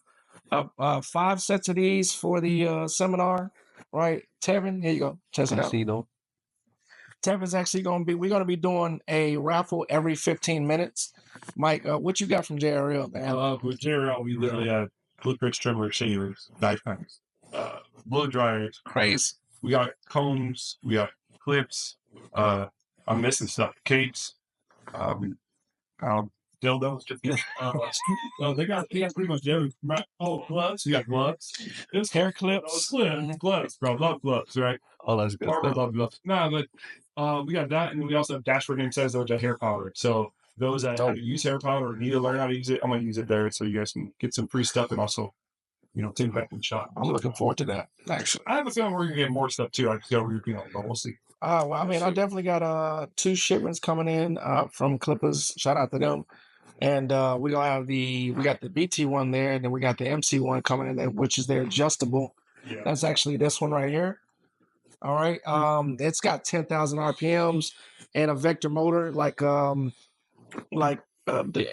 5 sets of these for the seminar, right? Tevin, here you go. Test it out. See though. Tevin's actually we're gonna be doing a raffle every 15 minutes. Mike, what you got from JRL, man? With JRL, we literally have clippers, trimmers, shavers, knife cutters, blow dryers. Crazy. We got combs. We got clips. I'm missing stuff. Capes. Dildos. They got pretty much everything. Gloves. You got gloves. There's Hair clips. Gloves, bro. Love gloves, right? Oh, that's good Barber stuff. love gloves. Nah, but we got that, and we also have dashboard insides which are hair powder. So those that haven't used hair powder or need to learn how to use it, I'm gonna use it there so you guys can get some free stuff and also, take it back in the shop. I'm looking forward to that. Actually, I have a feeling we're gonna get more stuff too. I just gotta repeat on, but we'll see. well, I mean, I definitely got 2 shipments coming in from Clippers. Shout out to them. And we got the BT one there, and then we got the MC one coming in there, which is their adjustable. Yeah. That's actually this one right here. All right. It's got 10,000 RPMs and a vector motor, like the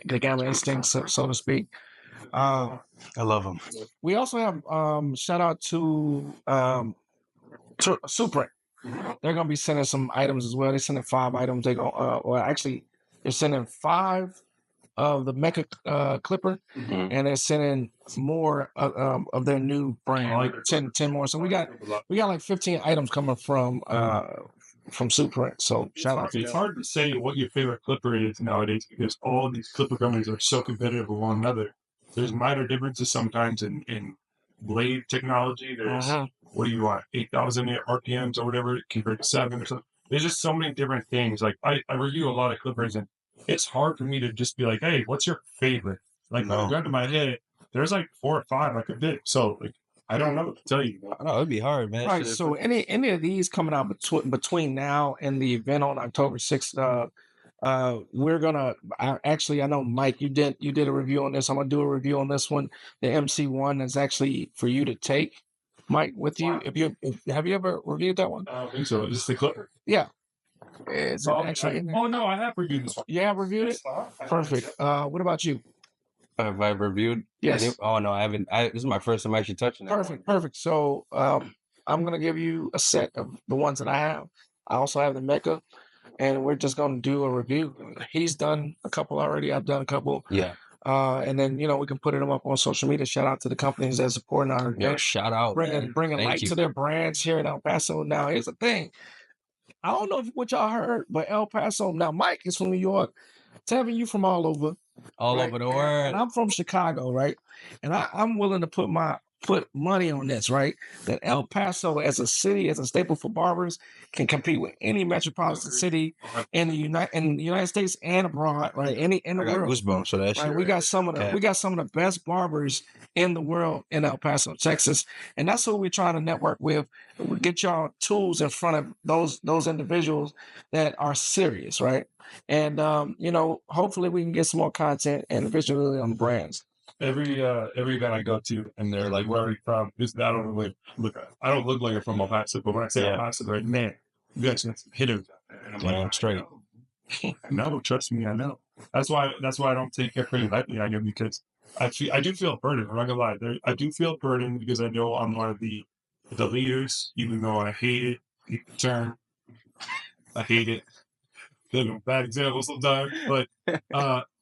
Gamma Instinct, so to speak. I love them. We also have shout out to Supreme. They're gonna be sending some items as well. They're sending 5 items. They go well, actually, they're sending 5 of the Mecha clipper, and they're sending more of their new brand, like 10 more. So we got like 15 items coming from Super. So shout out to It's them. hard to say what your favorite clipper is nowadays because all these clipper companies are so competitive with one another. There's minor differences sometimes in blade technology. There's what do you want, 8,000 RPMs or whatever compared to 7 or something. There's just so many different things. Like I review a lot of clippers, and it's hard for me to just be like, hey, what's your favorite? Like when I gun to my head, there's like 4 or 5 I could pick. So like I don't know what to tell you. No, it'd be hard, man. All right, so any of these coming out between now and the event on October 6th, we're gonna I know Mike, you did a review on this. I'm gonna do a review on this one. The MC1 is actually for you to take, Mike, with you. Have you ever reviewed that one? I don't think so. Is this the clipper? Yeah. It's actually in there. Oh no, I have reviewed this one. You have reviewed it? Perfect. What about you? Have I reviewed? Yes. Oh no, I haven't. This is my first time actually touching it. Perfect. So I'm gonna give you a set of the ones that I have. I also have the Mecha, and we're just gonna do a review. He's done a couple already. I've done a couple. Yeah. And then we can put them up on social media. Shout out to the companies that supporting our Yeah. Shout out. bringing light to their brands here in El Paso. Now here's the thing. I don't know what y'all heard, but El Paso. Now Mike is from New York. Tevin, you from all over. Over the world. And I'm from Chicago, right? And I'm willing to put money on this, right? That El Paso, as a city, as a staple for barbers, can compete with any metropolitan city in the United States and abroad, right? In the world. Goosebumps for that shit. Right? We got some of the best barbers in the world in El Paso, Texas, and that's who we're trying to network with. We get y'all tools in front of those individuals that are serious, right? And hopefully we can get some more content and visibility on the brands. Every event I go to, and they're like, "Where are you from?" I don't really I don't look like I'm from El Paso, but when I say El Paso, they're like, "Man, you guys got some hitters." And I'm like, straight. No, trust me, I know. That's why I don't take it pretty lightly. I know because I do feel a burden. I'm not gonna lie. I do feel a burden because I know I'm one of the leaders, even though I hate it. The term, I hate it. Bad example sometimes, but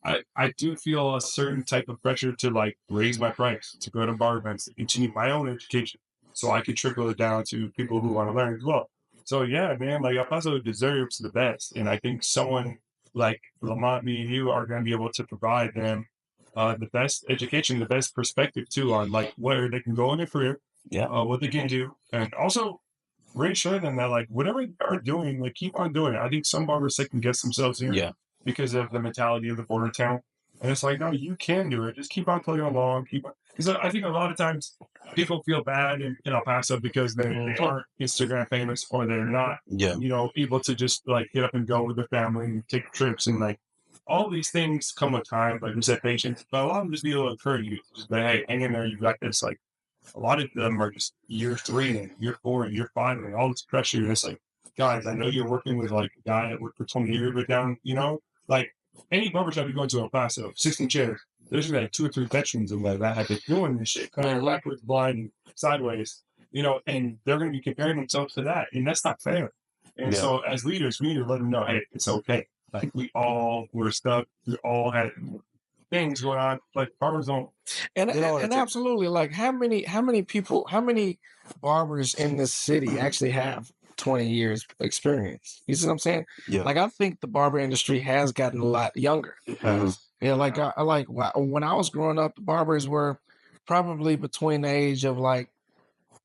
I do feel a certain type of pressure to like raise my price, to go to bar events, to continue my own education, so I can trickle it down to people who want to learn as well. So yeah, man, like El Paso deserves the best, and I think someone like Lamont, me, and you are going to be able to provide them the best education, the best perspective too on like where they can go in their career, what they can do, and also reassure them that like whatever they are doing, like keep on doing it. I think some barbers second guess themselves here because of the mentality of the border town. And it's like, no, you can do it. Just keep on plugging along. Because I think a lot of times people feel bad in El Paso because they aren't Instagram famous or they're not, able to just like get up and go with their family and take trips and like all these things come with time, like you said, patience. But a lot of them just need a little encourage you. Just like, hey, hang in there. You got this. Like a lot of them are just year 3 and year 4 and year 5 and all this pressure. And it's like, guys, I know you're working with like a guy that worked for 20 years, but down, like any barbershop you go to El Paso, 16 chairs, there's like 2 or 3 veterans of that have been doing this shit, kind of backwards, blind, and sideways, and they're going to be comparing themselves to that, and that's not fair. And so as leaders, we need to let them know, hey, it's okay. Like we all were stuck, we all had things going on, but barbers don't. And absolutely, like how many barbers in this city actually have 20 years experience? You see what I'm saying? Yeah. Like I think the barber industry has gotten a lot younger. Yeah, like when I was growing up, the barbers were probably between the age of like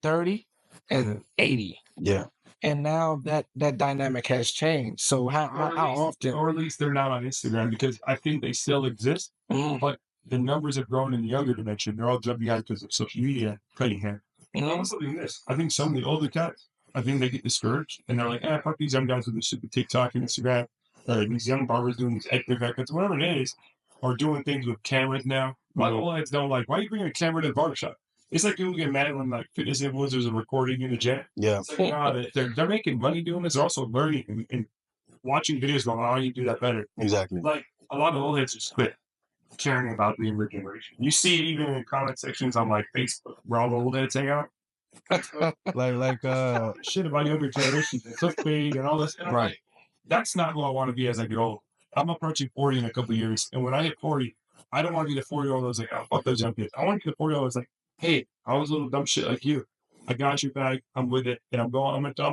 30 and 80. Yeah. And now that dynamic has changed. So how often? Or at least they're not on Instagram because I think they still exist, but the numbers have grown in the younger dimension. They're all jumping out because of social media, cutting hair. And also doing this. I think some of the older cats, I think they get discouraged and they're like, fuck these young guys with this stupid TikTok and Instagram. These young barbers doing these active haircuts, whatever it is, or doing things with cameras now. My old heads don't like, why are you bringing a camera to the barbershop? It's like people get mad when like fitness influencers are recording in the gym. Yeah. It's like, no, they're making money doing this. They're also learning and watching videos going, how do you do that better? Exactly. Like a lot of old heads just quit caring about the younger generation. You see it even in comment sections on like Facebook where all the old heads hang out. like shit about younger generations and clickbait and all this. And I'm like, that's not who I want to be as I get old. I'm approaching 40 in a couple of years, and when I hit 40, I don't want to be the 40-year-old that's like, oh, fuck those young kids. I want to be the 40-year-old that's like, hey, I was a little dumb shit like you. I got your back. I'm with it, and I'm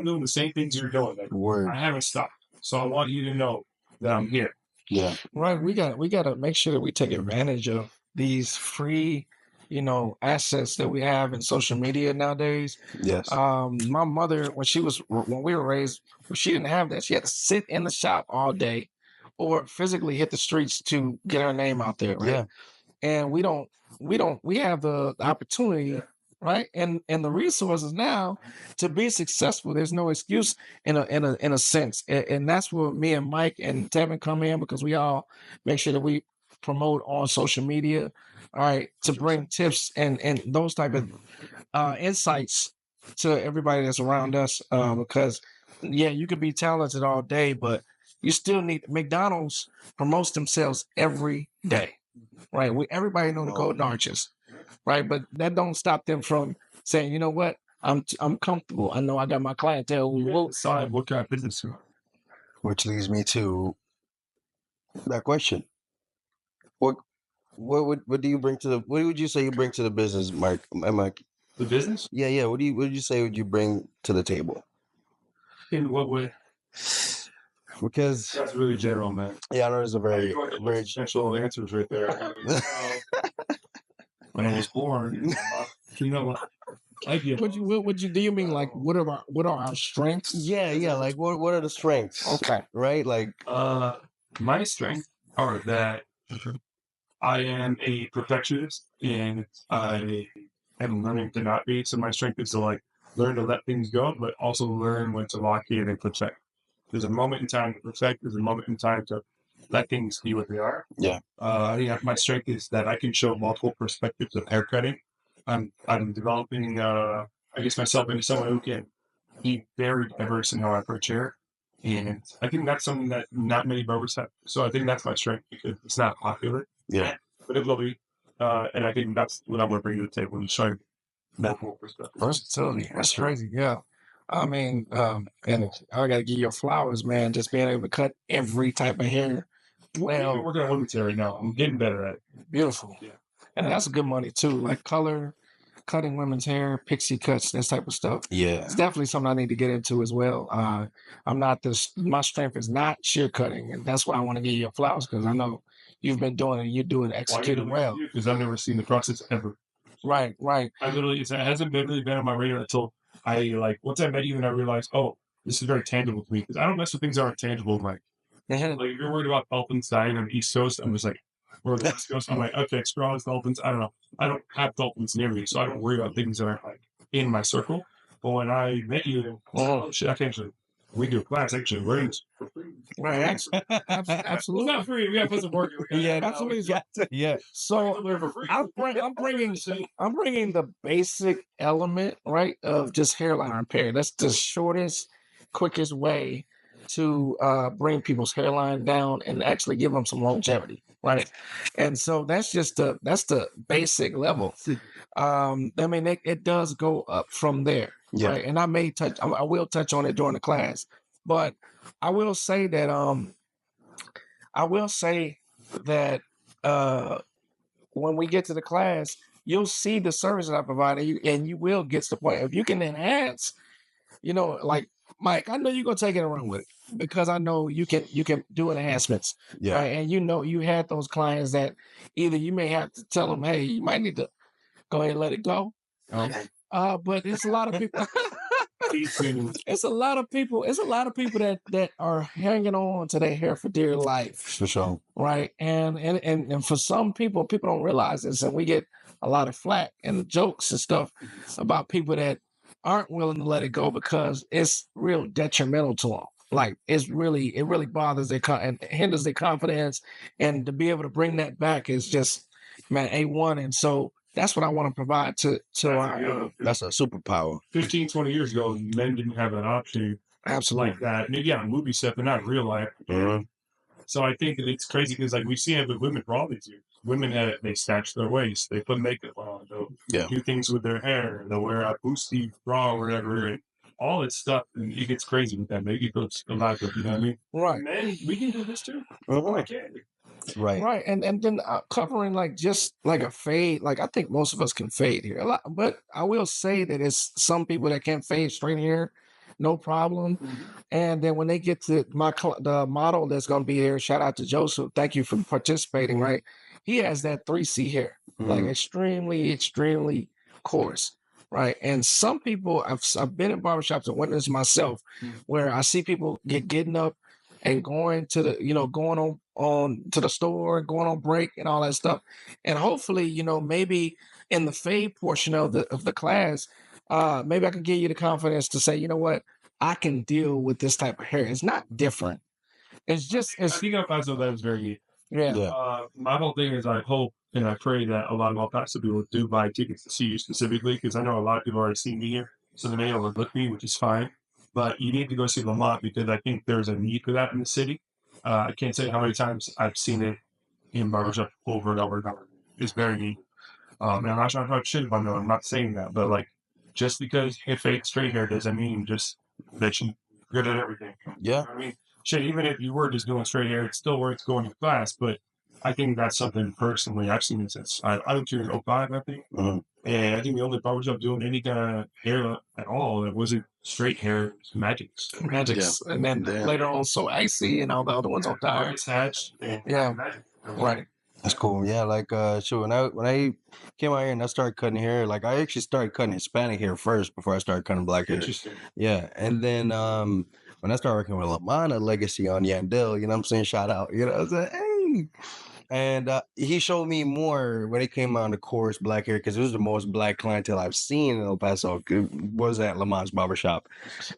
doing the same things you're doing. Like, I haven't stopped, so I want you to know that I'm here. Yeah. Right. We got to make sure that we take advantage of these free, assets that we have in social media nowadays. Yes. My mother, when we were raised, she didn't have that. She had to sit in the shop all day or physically hit the streets to get her name out there. Right. Yeah. And we have the opportunity, right? And the resources now to be successful. There's no excuse in a sense. And that's where me and Mike and Tevin come in, because we all make sure that we promote on social media, all right, to bring tips and those type of insights to everybody that's around us. Because you could be talented all day, but you still need. McDonald's promotes themselves every day, right? Everybody know the golden arches, right? But that don't stop them from saying, you know what, I'm comfortable. I know I got my clientele who will decide what kind of business you are. Which leads me to that question. What do you bring to the? What would you say you bring to the business, Mike? Mike? The business? Yeah. What would you say would you bring to the table? In what way? Because that's really general, man. Yeah, I know there's a very essential answers right there. When I was born, do you mean like what are our strengths? Yeah. Like what are the strengths? Okay. Right? Like my strengths are that I am a perfectionist and I am learning to not be. So my strength is to like learn to let things go, but also learn when to lock in and protect. There's a moment in time to protect. There's a moment in time to let things be what they are. Yeah. My strength is that I can show multiple perspectives of haircutting. I'm developing, myself into someone who can be very diverse in how I approach hair. And I think that's something that not many barbers have. So I think that's my strength because it's not popular. Yeah. But it will be. And I think that's what I'm going to bring to the table and show multiple perspectives. Versatility. That's crazy. Yeah. I mean, and I got to give you your flowers, man. Just being able to cut every type of hair. Well, I'm working on women's hair right now. I'm getting better at it. Beautiful. Yeah. And that's good money too. Like color, cutting women's hair, pixie cuts, that type of stuff. Yeah. It's definitely something I need to get into as well. My strength is not shear cutting. And that's why I want to give you your flowers, because I know you've been doing it and you're doing it, executing well. Because I've never seen the process ever. Right. It hasn't really been on my radar until once I met you and I realized, oh, this is very tangible to me, because I don't mess with things that aren't tangible. Like if you're worried about dolphins dying on the East Coast, I'm just like, or the West Coast, I'm like, okay, straws, dolphins, I don't know. I don't have dolphins near me, so I don't worry about things that aren't like in my circle. But when I met you, oh shit, I can actually, we do a class, actually, learns for free. Right, absolutely. It's not free. We got to put some work. Absolutely. Yeah. So I'm bringing the basic element, right, of just hairline repair. That's the shortest, quickest way to bring people's hairline down and actually give them some longevity, right? And so that's the basic level. It does go up from there. Yeah. Right? And I will touch on it during the class, but I will say that when we get to the class, you'll see the service that I provide, and you will get to the point. If you can enhance, like Mike, I know you're gonna take it around with it, because I know you can do enhancements. Yeah. Right? And you had those clients that either you may have to tell them, hey, you might need to go ahead and let it go. But it's a lot of people. It's a lot of people that are hanging on to their hair for dear life. For sure. Right. And for some people don't realize this, and we get a lot of flack and jokes and stuff about people that aren't willing to let it go because it's real detrimental to them. Like it really bothers their and hinders their confidence, and to be able to bring that back is just, man, A1. And so that's what I want to provide to our. That's a superpower. 15, 20 years ago, men didn't have an option Absolutely. like that. Maybe on movie stuff, but not in real life. So I think that it's crazy because like we see it with women for all these years. Women they snatch their waist, they put makeup on, they'll do things with their hair, they'll wear a boosty bra or whatever, and all this stuff. And it gets crazy with that. Maybe it goes a lot of, you know what I mean? Right. Men, we can do this too. Why can't we? Right. And then covering like just like a fade, like I think most of us can fade here a lot, but I will say that it's some people that can fade straight hair, no problem. And then when they get to the model that's going to be here, shout out to Joseph, thank you for participating. Right, he has that 3C hair, like extremely coarse. Right, and some people I've been in barbershops and witnessed myself, where I see people getting up and going to the going on to the store, going on break and all that stuff, and hopefully maybe in the fade portion of the class, maybe I can give you the confidence to say, you know what, I can deal with this type of hair. It's not different. It's just I think I found that was very yeah. My whole thing is I hope and I pray that a lot of El Paso people do buy tickets to see you specifically, because I know a lot of people already seen me here, so they may overlook me, which is fine. But you need to go see Lamont, because I think there's a need for that in the city. I can't say how many times I've seen it in barbershop over and over and over. It's very neat. And I'm not trying to talk shit about them. I'm not saying that, but like, just because you fade straight hair doesn't mean just that you're good at everything. Yeah. You know what I mean, shit, even if you were just doing straight hair, it's still worth going to class. But I think that's something personally I've seen it since I went to in 05, I think. And I think the only barbershop doing any kind of hair at all that wasn't straight hair was Magic's. And then later on, So Icy and all the other ones on time. Hatch. Yeah. Right. That's cool. Yeah, like sure. When I came out here and I started cutting hair, like I actually started cutting Hispanic hair first before I started cutting black hair. Interesting. Yeah, and then when I started working with Lamont Legacy on Yandel, you know what I'm saying? Shout out, you know what I'm saying? Hey. And he showed me more when it came on the coarse black hair, because it was the most black clientele I've seen in El Paso. It was at Lamont's barbershop,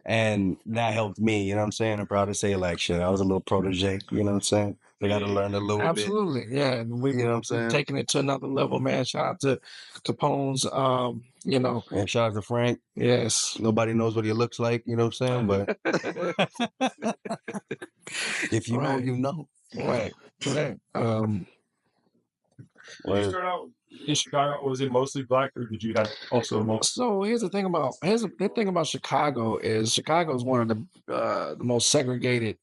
and that helped me. You know what I'm saying? I'm proud to say, like, shit, I was a little protege. You know what I'm saying? I got to learn a little bit. Absolutely, yeah. And we, You know what I'm saying? taking it to another level, man. Shout out to Capone's, And shout out to Frank. yes. Nobody knows what he looks like. You know what I'm saying? But if you know, Right. you know. Right. Did you start out in Chicago? Was it mostly black, or did you have also most? So here's the thing about Chicago is Chicago is one of the most segregated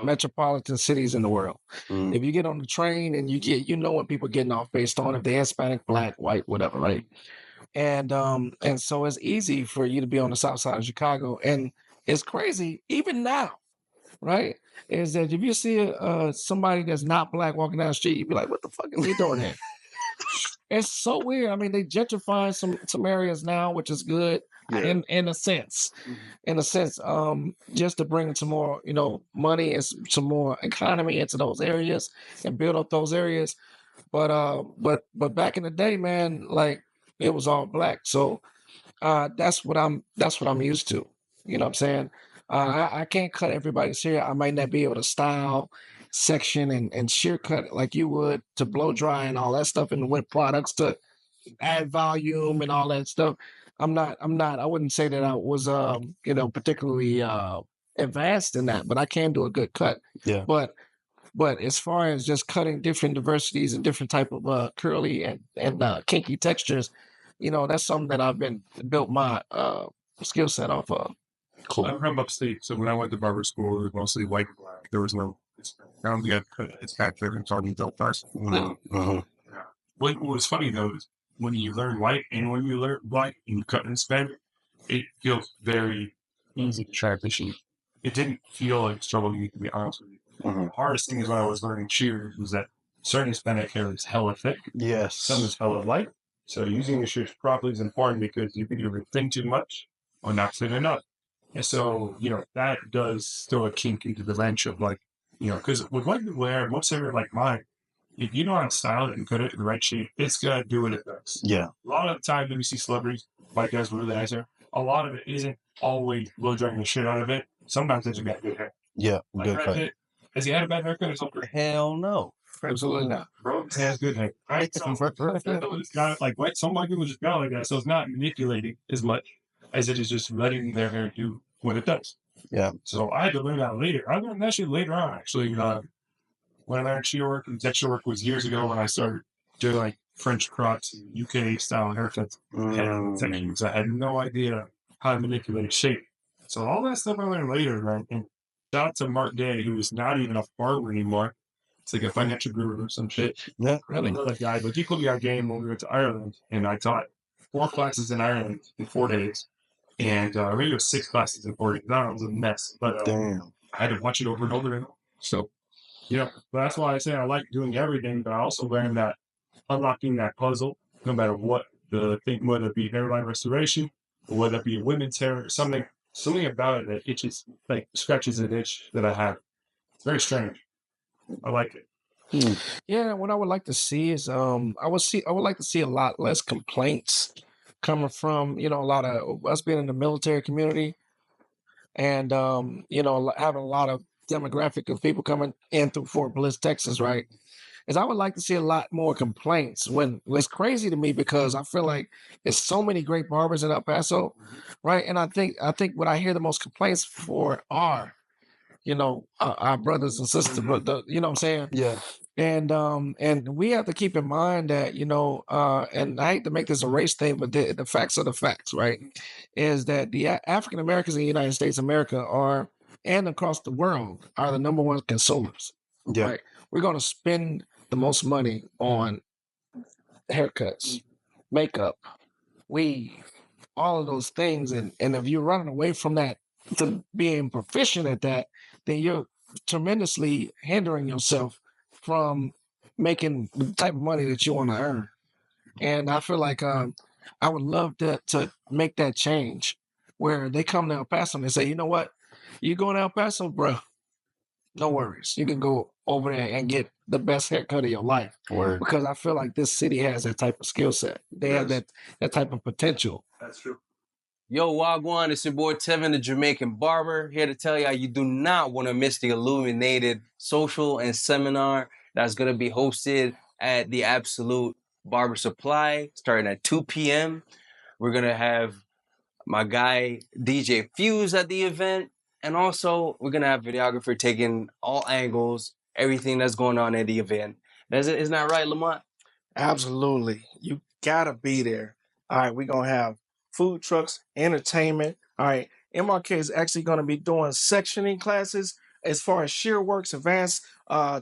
metropolitan cities in the world. If you get on the train and you know what people getting off based on if they're Hispanic, black, white, whatever, right? And so it's easy for you to be on the south side of Chicago, and it's crazy even now, right? Is that if you see somebody that's not black walking down the street, you'd be like, what the fuck is he doing here? It's so weird. I mean, they gentrify some areas now, which is good in a sense. In a sense, just to bring some more, money and some more economy into those areas and build up those areas. But back in the day, man, like it was all black. So that's what I'm used to. You know what I'm saying? I can't cut everybody's hair. I might not be able to style, section, and shear cut it like you would, to blow dry and all that stuff, and with products to add volume and all that stuff. I wouldn't say that I was particularly advanced in that, but I can do a good cut. Yeah. But as far as just cutting different diversities and different type of curly and kinky textures, that's something that I've been built my skill set off of. Cool. I'm from upstate, so when I went to barber school, it was mostly white and black. There was no. I don't think it's back there in talking to first. What was funny though is when you learn white and when you learn black and cut and Hispanic, it feels very easy to transition. It didn't feel like struggling, to be honest with you. The hardest thing is when I was learning shears was that certain Hispanic hair is hella thick. Yes. Some is hella light. So using the shears properly is important, because you can either thin too much or not thin enough. And so, that does throw a kink into the wrench of like, because with white people hair, most of it like mine, if you know how to style it and cut it in the right shape, it's going to do what it does. Yeah. A lot of the time when you see celebrities, white guys with really nice hair, a lot of it isn't always blow drying the shit out of it. Sometimes they just got good hair. Yeah. Like Good cut. Has he had a bad haircut or something? Hell no. Absolutely not. Bro, it has good hair. Right? So, it's got like white. Some white people just got like that. So it's not manipulating as much as it is just letting their hair do what it does. Yeah. So I had to learn that later. I learned that shit later on, actually. When I learned shear work and texture work was years ago when I started doing like French crops, UK style haircuts. And I had no idea how to manipulate shape. So all that stuff I learned later, right? And shout out to M.R.K, who is not even a barber anymore. It's like a financial guru or some shit. Yeah. Really love that guy. But he put me on game when we went to Ireland, and I taught 4 classes in Ireland in 4 days. And maybe it was 6 classes in 4 days. That was a mess. But Damn. I had to watch it over and over again. So, but that's why I say I like doing everything, but I also learned that unlocking that puzzle, no matter what the thing, whether it be hairline restoration, or whether it be a women's hair, or something about it that itches, like scratches an itch that I have. It's very strange. I like it. Yeah, what I would like to see is I would like to see a lot less complaints coming from, a lot of us being in the military community and having a lot of demographic of people coming in through Fort Bliss, Texas, right? Is I would like to see a lot more complaints. When it's crazy to me because I feel like there's so many great barbers in El Paso, right? And I think what I hear the most complaints for are, our brothers and sisters, but you know what I'm saying? Yeah. And we have to keep in mind that, and I hate to make this a race thing, but the facts are the facts, right? Is that the African Americans in the United States of America are, and across the world, are the number one consumers. Yeah. Right? We're going to spend the most money on haircuts, makeup, weave, all of those things. And if you're running away from that to being proficient at that, then you're tremendously hindering yourself from making the type of money that you want to earn. And I feel like I would love to make that change where they come to El Paso and they say, you know what? You going to El Paso, bro? No worries. You can go over there and get the best haircut of your life. Word. Because I feel like this city has that type of skill set. They have that type of potential. That's true. Yo, Wagwan, it's your boy Tevin The Jamaican Barber, here to tell y'all you do not want to miss the Illuminated Social and Seminar that's going to be hosted at the Absolute Barber Supply starting at 2 p.m. We're going to have my guy DJ Fuse at the event, and also we're going to have videographer taking all angles, everything that's going on at the event. Isn't that right, Lamont? Absolutely. You got to be there. All right, we're going to have food trucks, entertainment. All right, M.R.K is actually going to be doing sectioning classes as far as shear works, advanced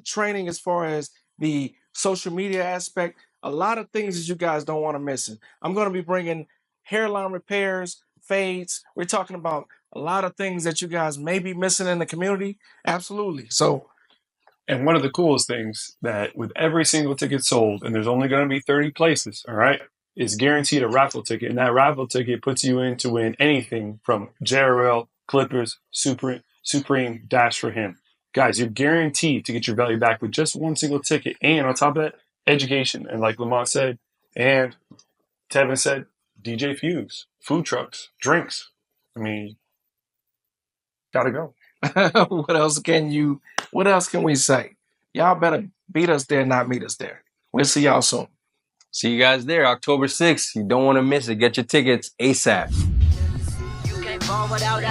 training as far as the social media aspect. A lot of things that you guys don't want to miss. I'm going to be bringing hairline repairs, fades. We're talking about a lot of things that you guys may be missing in the community. Absolutely. So, and one of the coolest things that with every single ticket sold, and there's only going to be 30 places, all right, is guaranteed a raffle ticket. And that raffle ticket puts you in to win anything from JRL, Clippers, Supreme, Dash for him. Guys, you're guaranteed to get your value back with just one single ticket. And on top of that, education. And like Lamont said, and Tevin said, DJ Fuse, food trucks, drinks. I mean, gotta go. what else can we say? Y'all better beat us there, not meet us there. We'll see y'all soon. See you guys there, October 6th. You don't want to miss it. Get your tickets ASAP. You can't fall without a